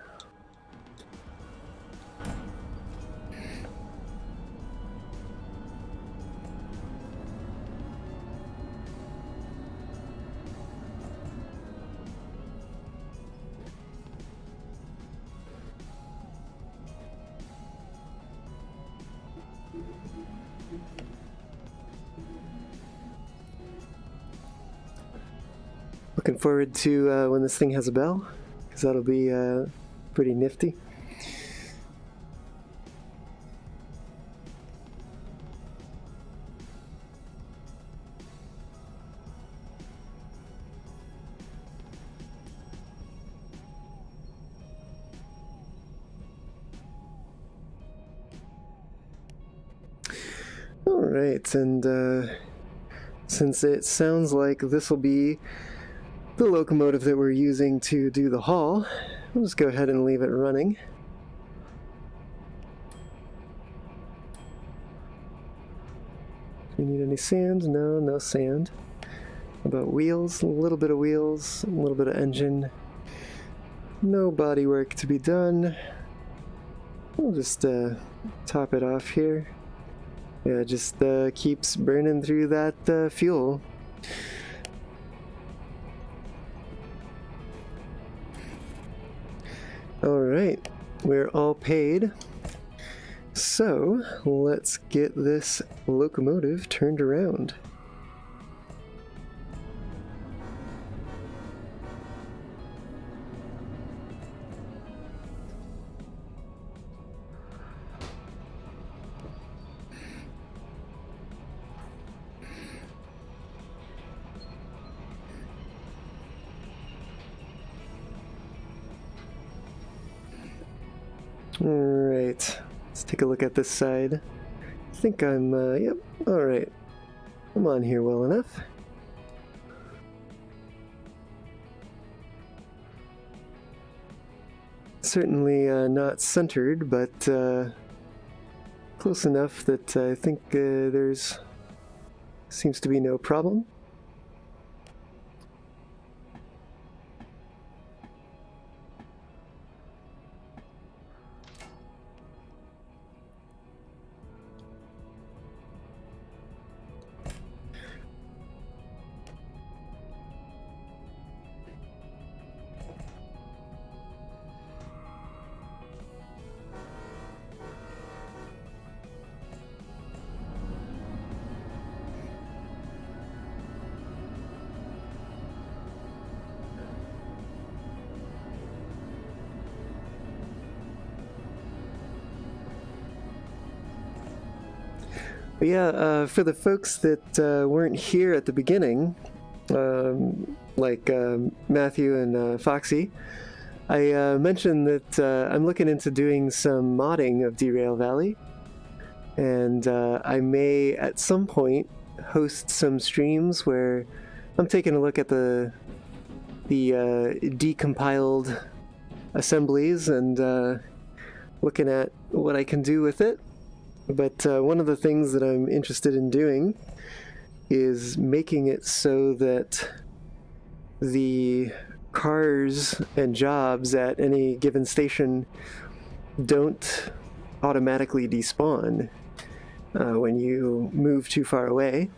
Looking forward to when this thing has a bell, because that'll be pretty nifty. All right, and since it sounds like this will be the locomotive that we're using to do the haul, we'll just go ahead and leave it running. Do we need any sand? No, no sand. How about wheels? A little bit of wheels, a little bit of engine. No body work to be done. We'll just top it off here. Yeah, it just keeps burning through that fuel. Alright, we're all paid. So, let's get this locomotive turned around. Alright, let's take a look at this side. I think I'm, yep, alright. I'm on here well enough. Certainly not centered, but close enough that I think there's seems to be no problem. But yeah, for the folks that weren't here at the beginning, like Matthew and Foxy, I mentioned that I'm looking into doing some modding of Derail Valley, and I may at some point host some streams where I'm taking a look at the decompiled assemblies and looking at what I can do with it. But one of the things that I'm interested in doing is making it so that the cars and jobs at any given station don't automatically despawn when you move too far away.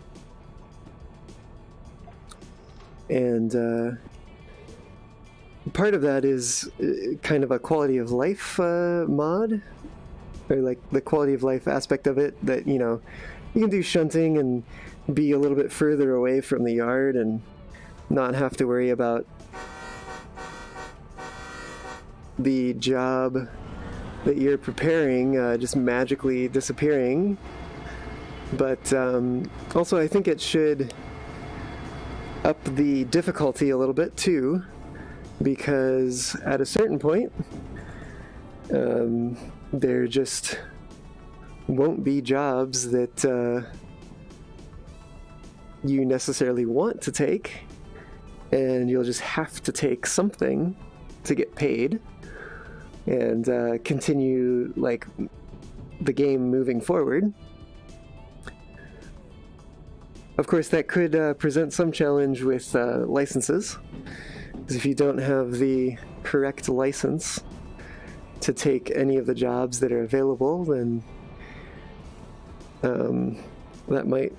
And part of that is kind of a quality of life mod, or like the quality of life aspect of it, that, you know, you can do shunting and be a little bit further away from the yard and not have to worry about the job that you're preparing just magically disappearing. But also I think it should up the difficulty a little bit too, because at a certain point, there just won't be jobs that you necessarily want to take, and you'll just have to take something to get paid and continue like the game moving forward. Of course, that could present some challenge with licenses, because if you don't have the correct license to take any of the jobs that are available, then that might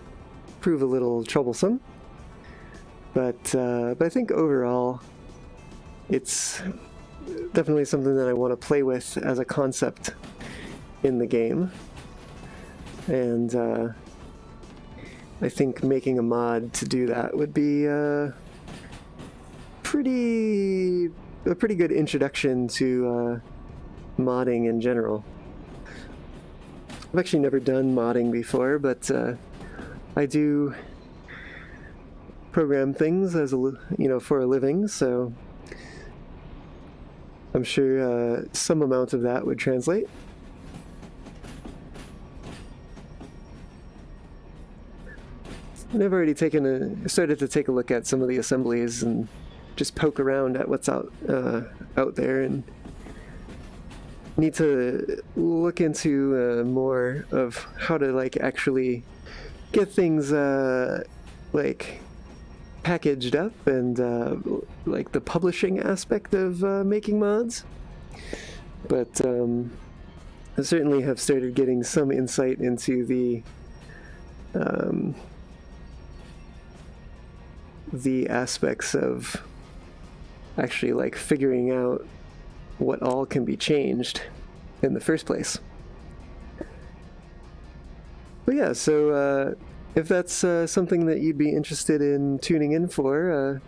prove a little troublesome. But I think overall, it's definitely something that I want to play with as a concept in the game. And I think making a mod to do that would be a pretty good introduction to modding in general. I've actually never done modding before, but I do program things as for a living, so I'm sure some amount of that would translate. And I've already started to take a look at some of the assemblies and just poke around at what's out there, and need to look into more of how to like actually get things like packaged up, and like the publishing aspect of making mods. But I certainly have started getting some insight into the aspects of actually like figuring out what all can be changed in the first place. But yeah, so if that's something that you'd be interested in tuning in for,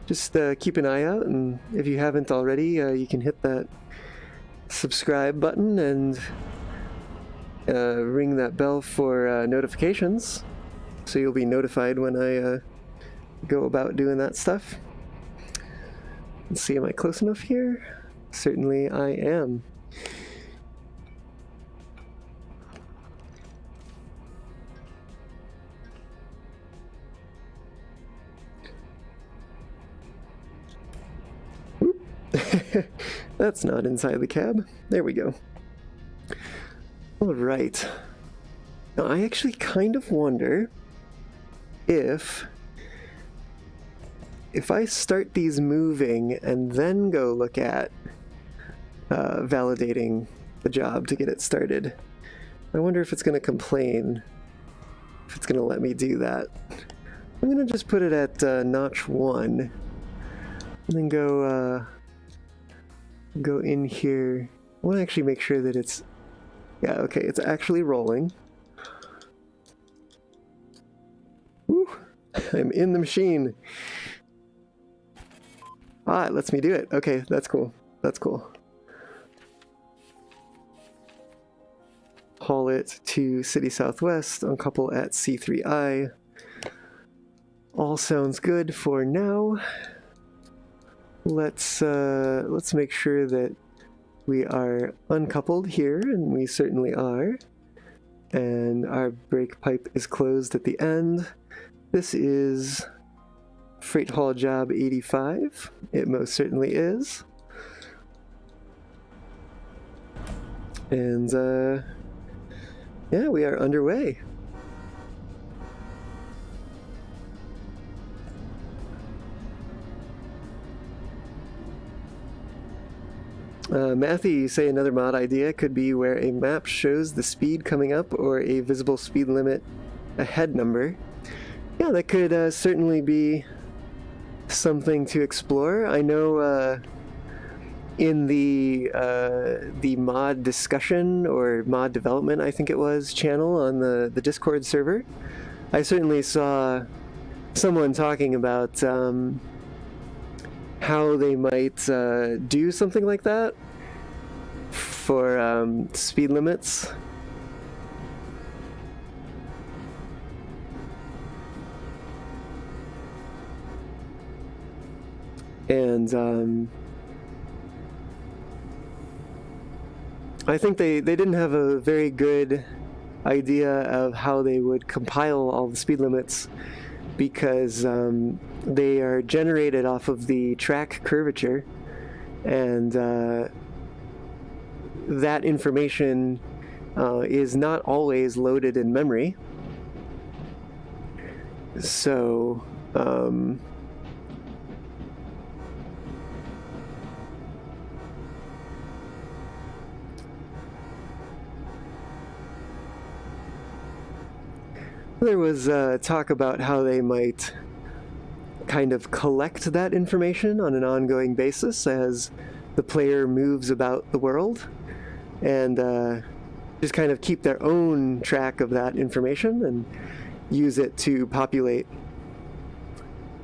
just keep an eye out, and if you haven't already, you can hit that subscribe button and ring that bell for notifications, so you'll be notified when I go about doing that stuff. Let's see, am I close enough here? Certainly I am. That's not inside the cab. There we go. All right. Now, I actually kind of wonder if I start these moving and then go look at validating the job to get it started, I wonder if it's going to complain, if it's going to let me do that. I'm going to just put it at notch 1, and then go in here. I want to actually make sure that it's, yeah, okay, it's actually rolling. Woo! I'm in the machine. Ah, it lets me do it. Okay, that's cool. That's cool. Haul it to City Southwest, uncouple at C3I. All sounds good for now. Let's make sure that we are uncoupled here, and we certainly are. And our brake pipe is closed at the end. This is Freight Haul Job 85. It most certainly is. And yeah, we are underway. Matthew, you say another mod idea could be where a map shows the speed coming up or a visible speed limit ahead number. Yeah, that could certainly be something to explore. I know in the mod discussion, or mod development, I think it was, channel on the Discord server, I certainly saw someone talking about how they might do something like that for speed limits. And I think they didn't have a very good idea of how they would compile all the speed limits, because they are generated off of the track curvature, and that information is not always loaded in memory. So there was talk about how they might kind of collect that information on an ongoing basis as the player moves about the world, and just kind of keep their own track of that information and use it to populate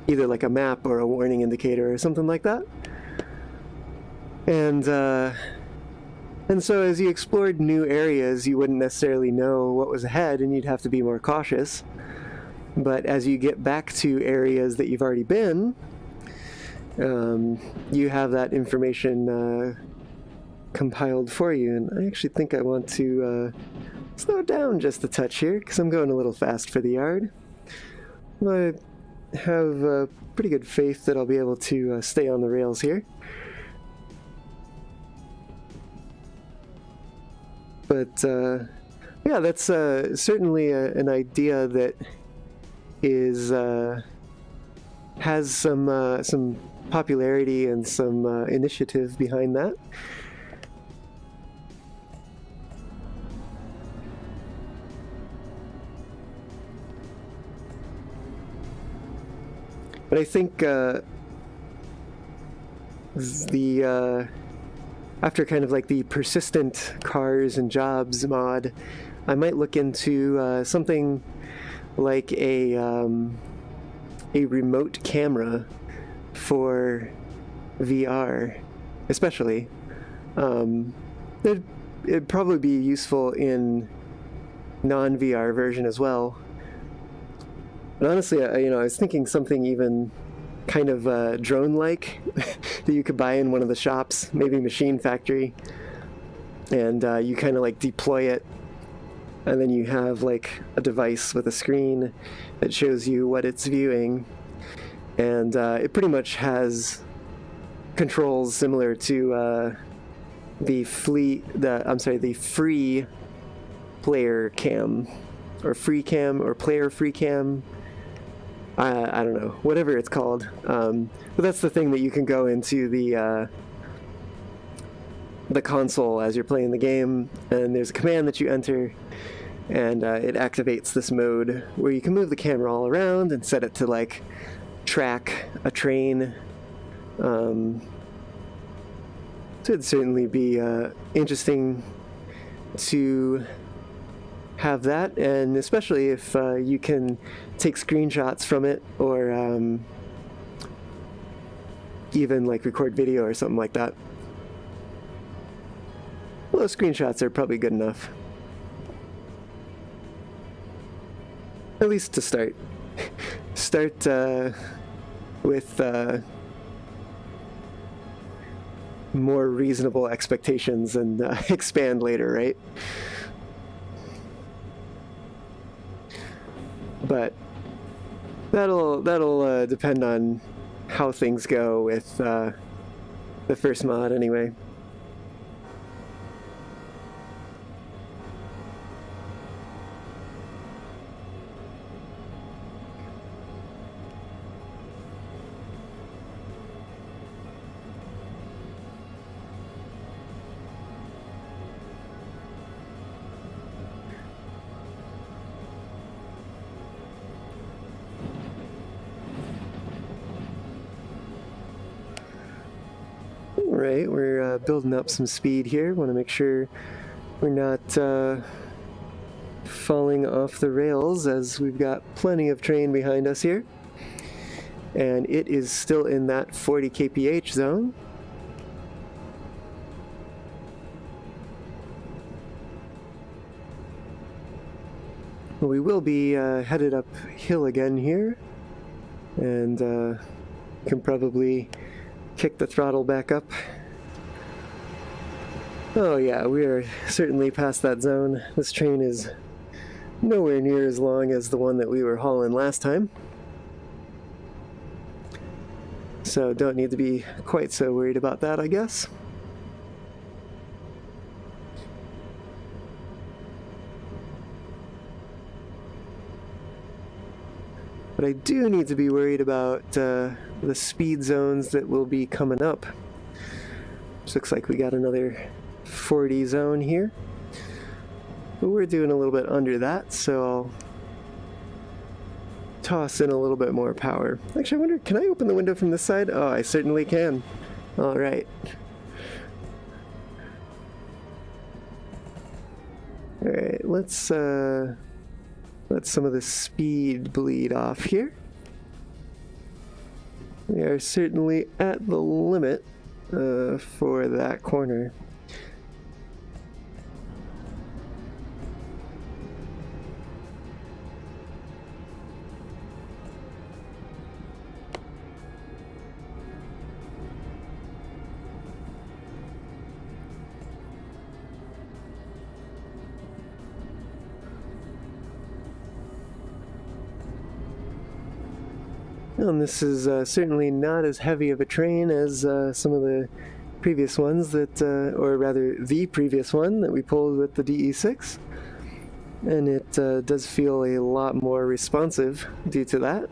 either like a map or a warning indicator or something like that. And so as you explored new areas, you wouldn't necessarily know what was ahead, and you'd have to be more cautious. But as you get back to areas that you've already been, you have that information compiled for you. And I actually think I want to slow down just a touch here, because I'm going a little fast for the yard. I have pretty good faith that I'll be able to stay on the rails here. But yeah, that's certainly an idea that is has some popularity and some initiative behind that. But I think after kind of like the persistent cars and jobs mod, I might look into something like a remote camera for VR, especially. It'd probably be useful in non-VR version as well. But honestly, I was thinking something even kind of drone-like that you could buy in one of the shops, maybe Machine Factory, and you kind of like deploy it, and then you have like a device with a screen that shows you what it's viewing, and it pretty much has controls similar to the free player cam, or free cam, or player free cam. I don't know, whatever it's called. But that's the thing that you can go into the console as you're playing the game, and there's a command that you enter, and it activates this mode where you can move the camera all around and set it to like track a train. So it'd certainly be interesting to have that, and especially if you can take screenshots from it, or even like record video or something like that. Well, those screenshots are probably good enough, at least to start. Start with more reasonable expectations, and expand later, right? But that'll depend on how things go with the first mod anyway. Alright, we're building up some speed here. Want to make sure we're not falling off the rails, as we've got plenty of train behind us here. And it is still in that 40 kph zone. Well, we will be headed uphill again here, and can probably kick the throttle back up. Oh yeah, we are certainly past that zone. This train is nowhere near as long as the one that we were hauling last time. So don't need to be quite so worried about that, I guess. But I do need to be worried about the speed zones that will be coming up. Which looks like we got another 40 zone here. But we're doing a little bit under that, so I'll toss in a little bit more power. Actually, I wonder, can I open the window from this side? Oh, I certainly can. All right. All right, let's let some of the speed bleed off here. We are certainly at the limit for that corner. And this is certainly not as heavy of a train as some of the previous ones that, or rather the previous one that we pulled with the DE6. And it does feel a lot more responsive due to that.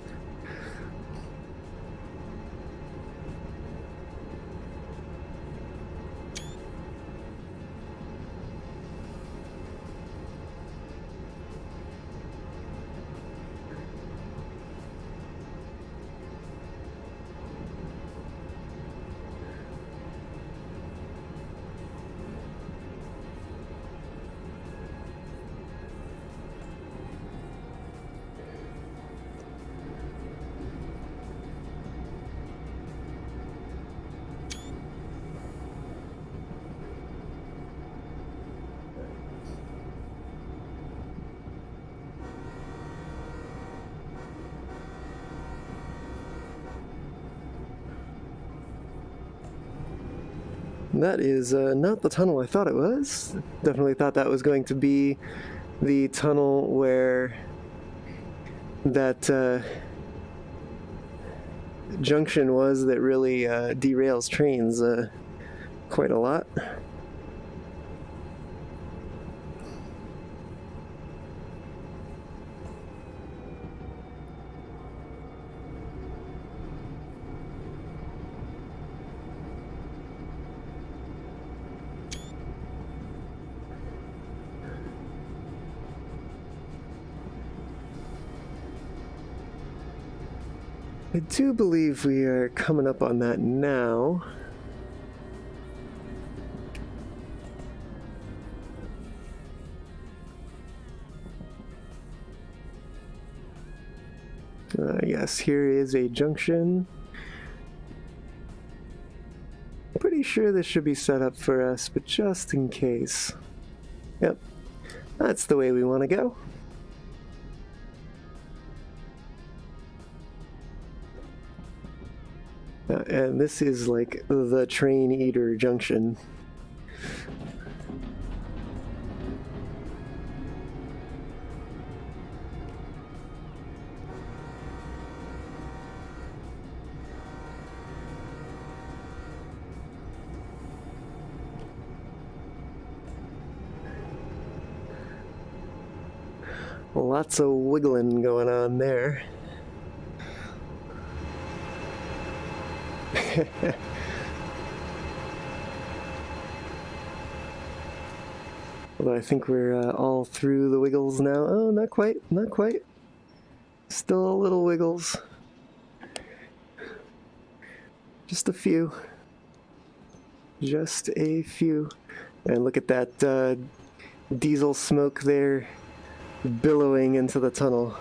That is not the tunnel I thought it was. Definitely thought that was going to be the tunnel where that junction was that really derails trains quite a lot. I do believe we are coming up on that now. Yes, here is a junction. Pretty sure this should be set up for us, but just in case. Yep, that's the way we want to go. And this is like the train eater junction. Lots of wiggling going on there. Although I think we're all through the wiggles now. Oh, not quite, not quite. Still a little wiggles. Just a few. Just a few. And look at that diesel smoke there billowing into the tunnel.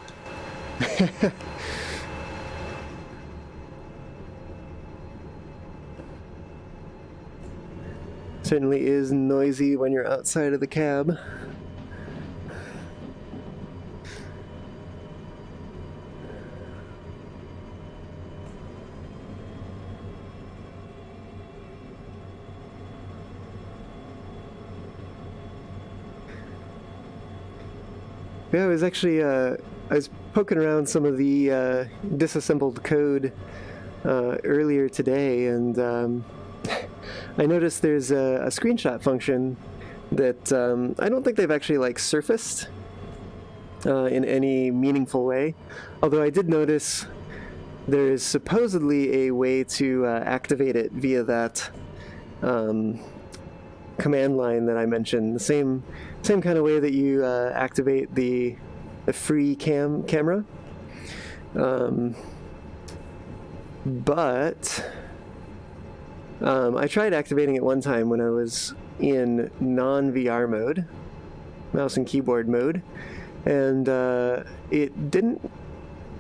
Certainly is noisy when you're outside of the cab. Yeah, I was actually I was poking around some of the disassembled code earlier today, and I noticed there's a screenshot function that I don't think they've actually like surfaced in any meaningful way. Although I did notice there is supposedly a way to activate it via that command line that I mentioned. The same kind of way that you activate the free camera. But I tried activating it one time when I was in non-VR mode, mouse and keyboard mode, and it didn't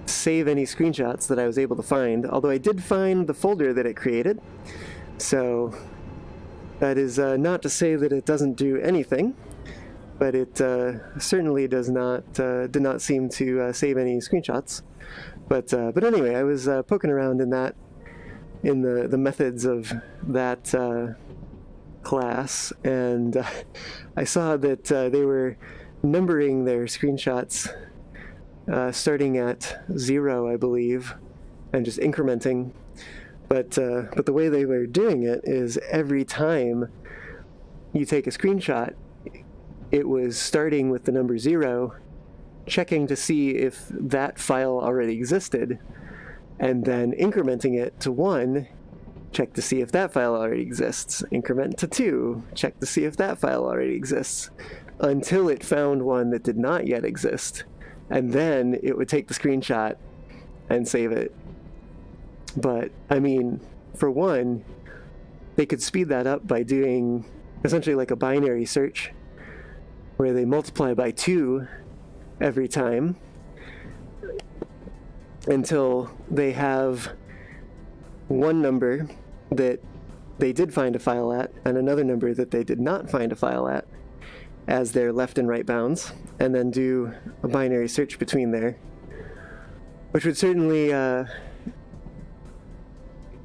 save any screenshots that I was able to find, although I did find the folder that it created. So that is not to say that it doesn't do anything, but it certainly did not seem to save any screenshots. But anyway, I was poking around in the methods of that class, and I saw that they were numbering their screenshots starting at 0, I believe, and just incrementing. But the way they were doing it is every time you take a screenshot, it was starting with the number 0, checking to see if that file already existed, and then incrementing it to 1, check to see if that file already exists, increment to 2, check to see if that file already exists, until it found one that did not yet exist, and then it would take the screenshot and save it. But, I mean, for one, they could speed that up by doing essentially like a binary search, where they multiply by 2 every time until they have one number that they did find a file at and another number that they did not find a file at as their left and right bounds, and then do a binary search between there, which would certainly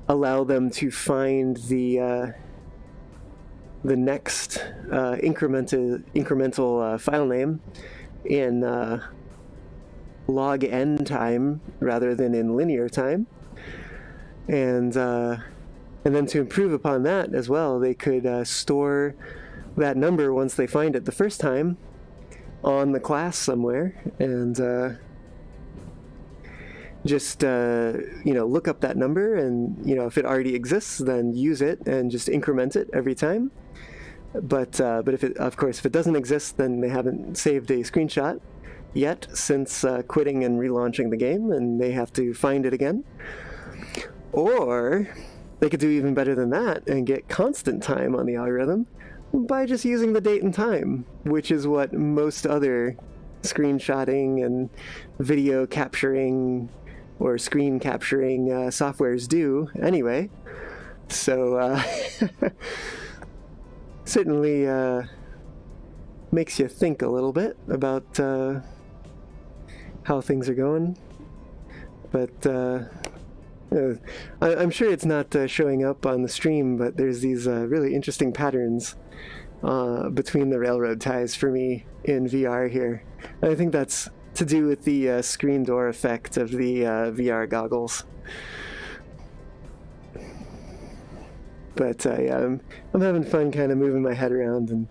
allow them to find the next incremental file name in log n time rather than in linear time, and then to improve upon that as well, they could store that number once they find it the first time on the class somewhere, and just look up that number, and if it already exists, then use it and just increment it every time. But if it doesn't exist, then they haven't saved a screenshot yet since quitting and relaunching the game, and they have to find it again. Or they could do even better than that and get constant time on the algorithm by just using the date and time, which is what most other screenshotting and video capturing or screen capturing softwares do anyway. So certainly makes you think a little bit about how things are going. But I'm sure it's not showing up on the stream, but there's these really interesting patterns between the railroad ties for me in VR here. And I think that's to do with the screen door effect of the VR goggles. But I'm having fun kind of moving my head around and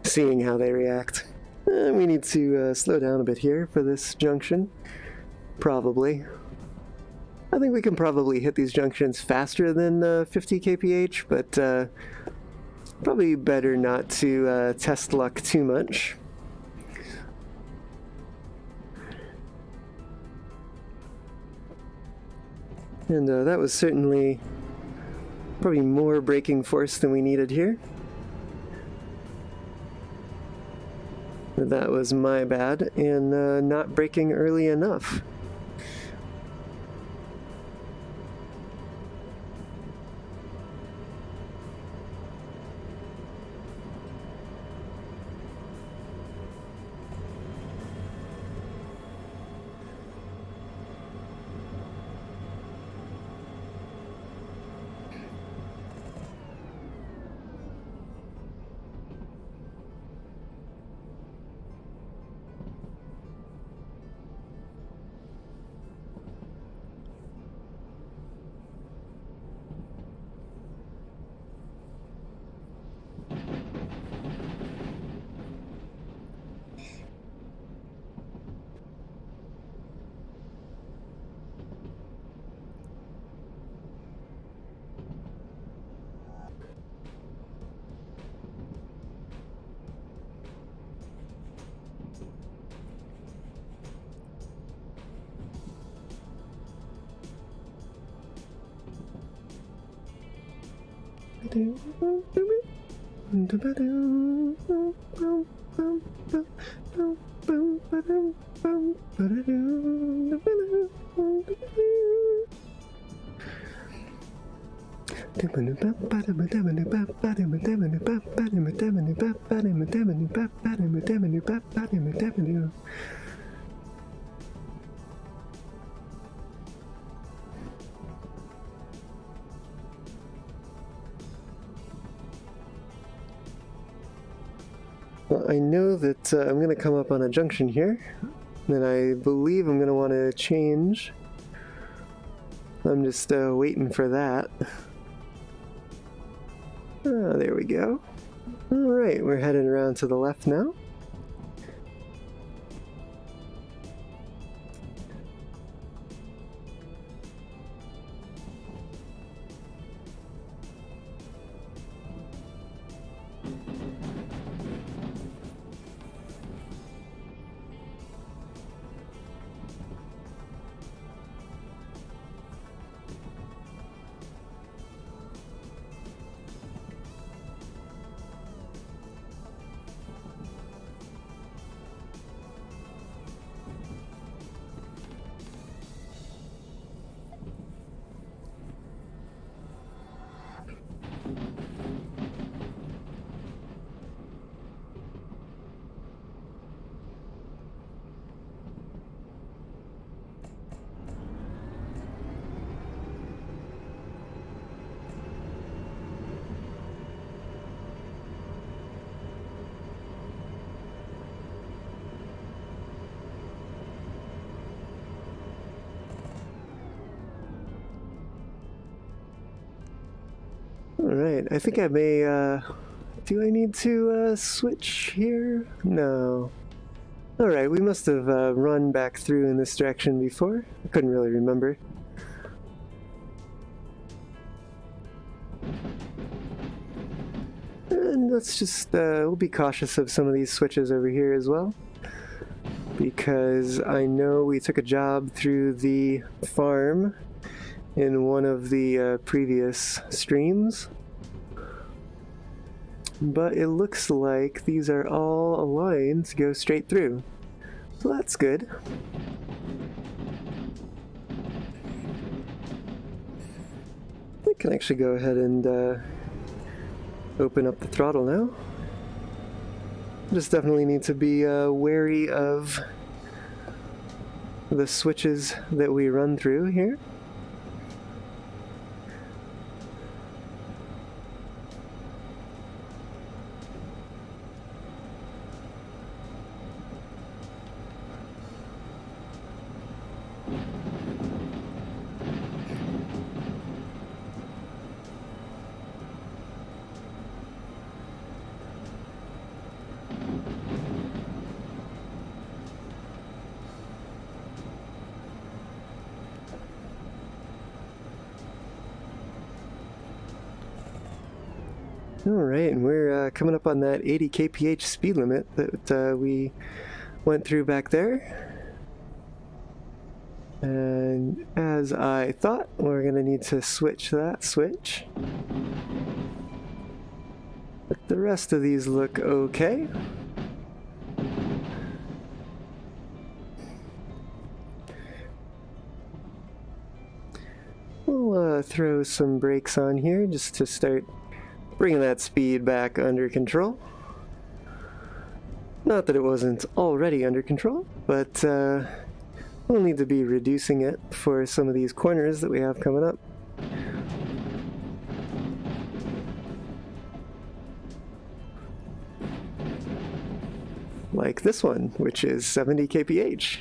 seeing how they react. We need to slow down a bit here for this junction, probably. I think we can probably hit these junctions faster than 50 kph, but probably better not to test luck too much. And that was certainly probably more braking force than we needed here. That was my bad in not braking early enough. Well, I know that I'm going to come up on a junction here, and I believe I'm going to want to change. I'm just waiting for that. There we go. Alright, we're heading around to the left now. Alright, I think I may, do I need to, switch here? No. Alright, we must have, run back through in this direction before. I couldn't really remember. And let's just, we'll be cautious of some of these switches over here as well. Because I know we took a job through the farm in one of the previous streams, but it looks like these are all aligned to go straight through, so that's good. We can actually go ahead and open up the throttle now. Just definitely need to be wary of the switches that we run through here. Alright, and we're coming up on that 80 kph speed limit that we went through back there. And as I thought, we're going to need to switch that switch. But the rest of these look okay. We'll throw some brakes on here just to start bringing that speed back under control. Not that it wasn't already under control, but we'll need to be reducing it for some of these corners that we have coming up. Like this one, which is 70 kph.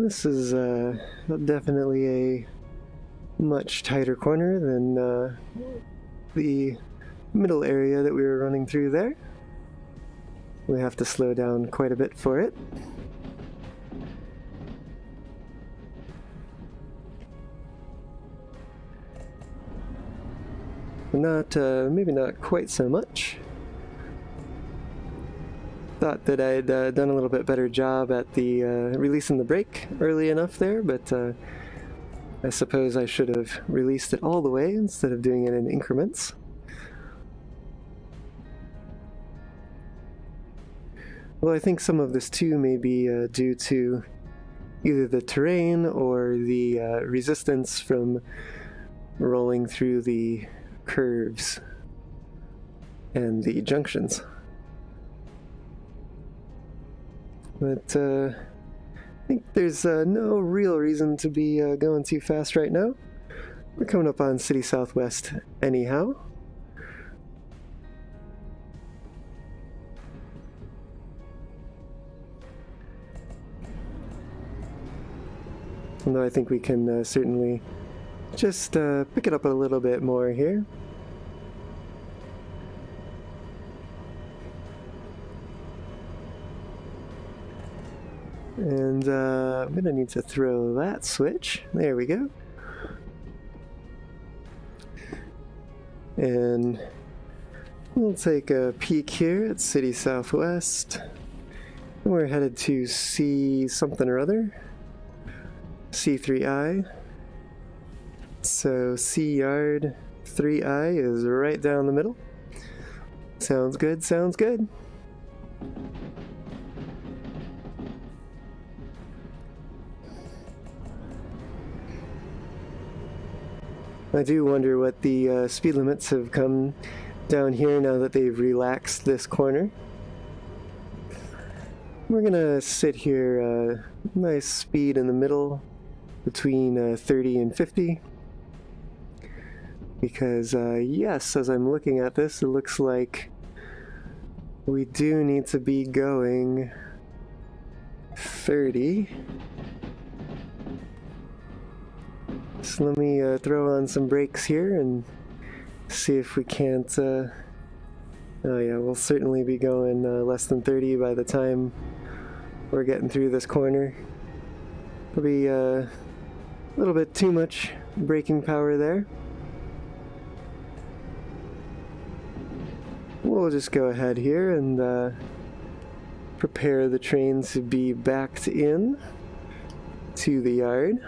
This is definitely a much tighter corner than the middle area that we were running through there. We have to slow down quite a bit for it. Not, maybe not quite so much. Thought that I'd done a little bit better job at the releasing the brake early enough there, but I suppose I should have released it all the way instead of doing it in increments. Well, I think some of this too may be due to either the terrain or the resistance from rolling through the curves and the junctions. But I think there's no real reason to be going too fast right now. We're coming up on City Southwest anyhow. Although I think we can certainly just pick it up a little bit more here. And I'm gonna need to throw that switch. There we go. And we'll take a peek here at City Southwest. We're headed to C something or other. C3I. So C yard 3I is right down the middle. Sounds good, sounds good. I do wonder what the speed limits have come down here now that they've relaxed this corner. We're gonna sit here, nice speed in the middle between 30 and 50. Because, yes, as I'm looking at this, it looks like we do need to be going 30. So let me throw on some brakes here and see if we can't... oh yeah, we'll certainly be going less than 30 by the time we're getting through this corner. Probably a little bit too much braking power there. We'll just go ahead here and prepare the train to be backed in to the yard.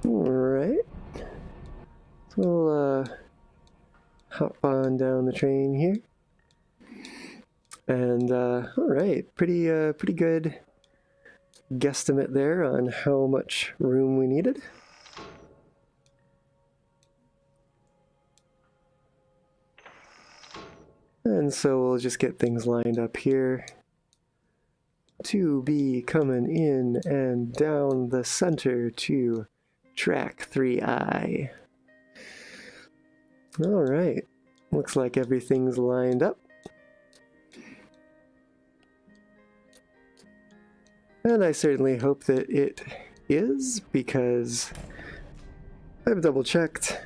Alright, so we'll hop on down the train here, and alright, pretty good guesstimate there on how much room we needed. And so we'll just get things lined up here to be coming in and down the center to track 3I. Alright, looks like everything's lined up. And I certainly hope that it is, because I've double checked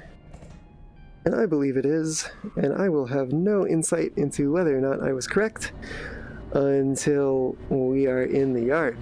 and I believe it is, and I will have no insight into whether or not I was correct until we are in the yard.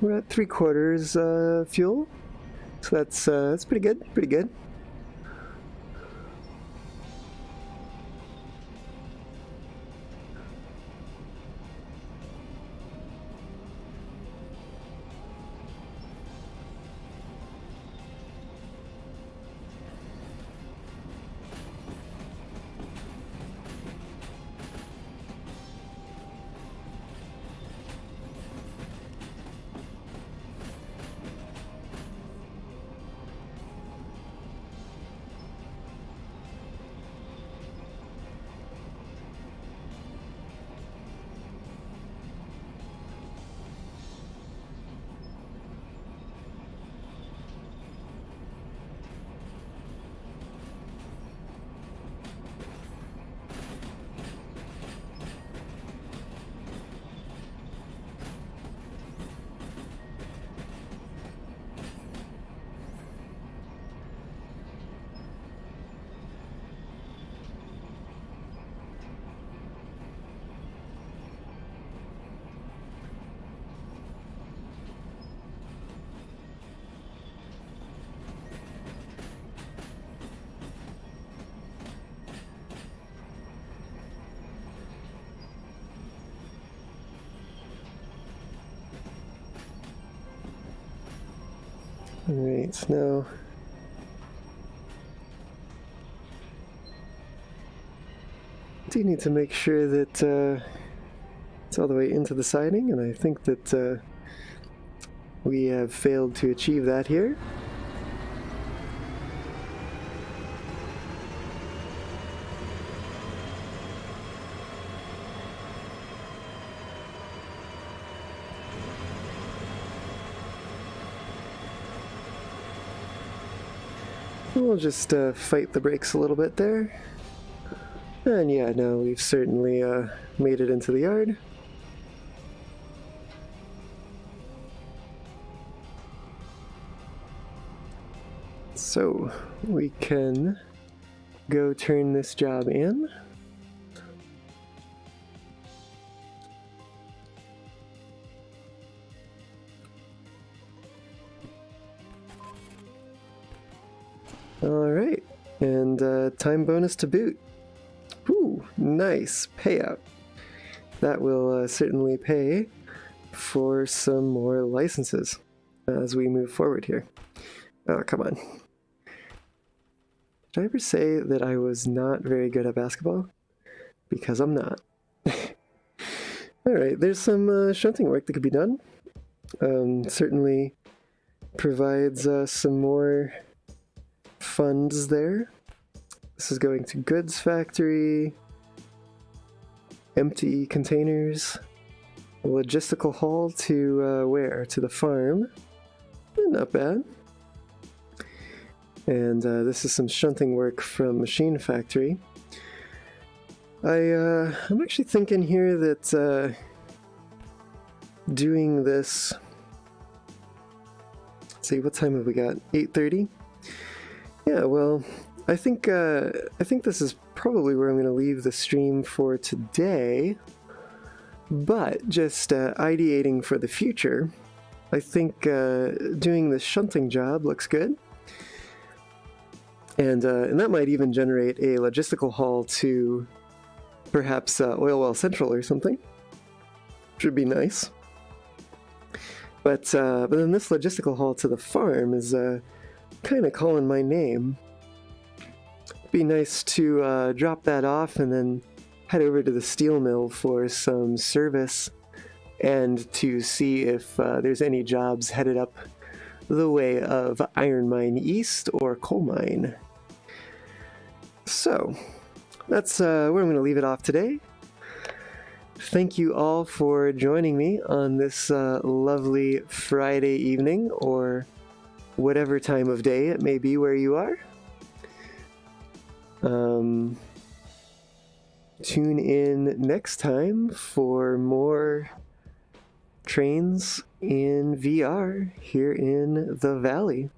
we're at 3/4 fuel, so that's pretty good, pretty good. Alright, now do need to make sure that it's all the way into the siding, and I think that we have failed to achieve that here. We'll just fight the brakes a little bit there. And yeah, now we've certainly made it into the yard. So we can go turn this job in. Alright, and time bonus to boot. Ooh, nice payout. That will certainly pay for some more licenses as we move forward here. Oh, come on. Did I ever say that I was not very good at basketball? Because I'm not. Alright, there's some shunting work that could be done. Certainly provides some more funds there. This is going to goods factory, empty containers, logistical haul to where? To the farm. Not bad. And this is some shunting work from machine factory. I'm actually thinking here that doing this. Let's see, what time have we got? 8:30. Yeah, well, I think this is probably where I'm going to leave the stream for today. But just ideating for the future, I think doing this shunting job looks good. And that might even generate a logistical haul to perhaps Oil Well Central or something. Which would be nice. But then this logistical haul to the farm is kind of calling my name. Be nice to drop that off and then head over to the steel mill for some service and to see if there's any jobs headed up the way of Iron Mine East or Coal Mine. So that's where I'm going to leave it off today. Thank you all for joining me on this lovely Friday evening, or whatever time of day it may be where you are. Tune in next time for more trains in VR here in the Valley.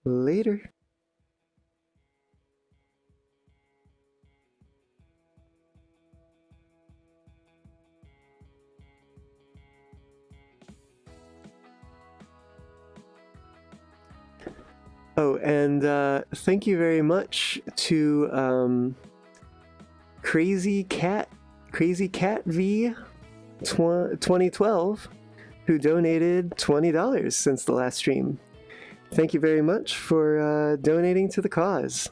Later. Oh, and thank you very much to Crazy Cat V 2012, who donated $20 since the last stream. Thank you very much for donating to the cause.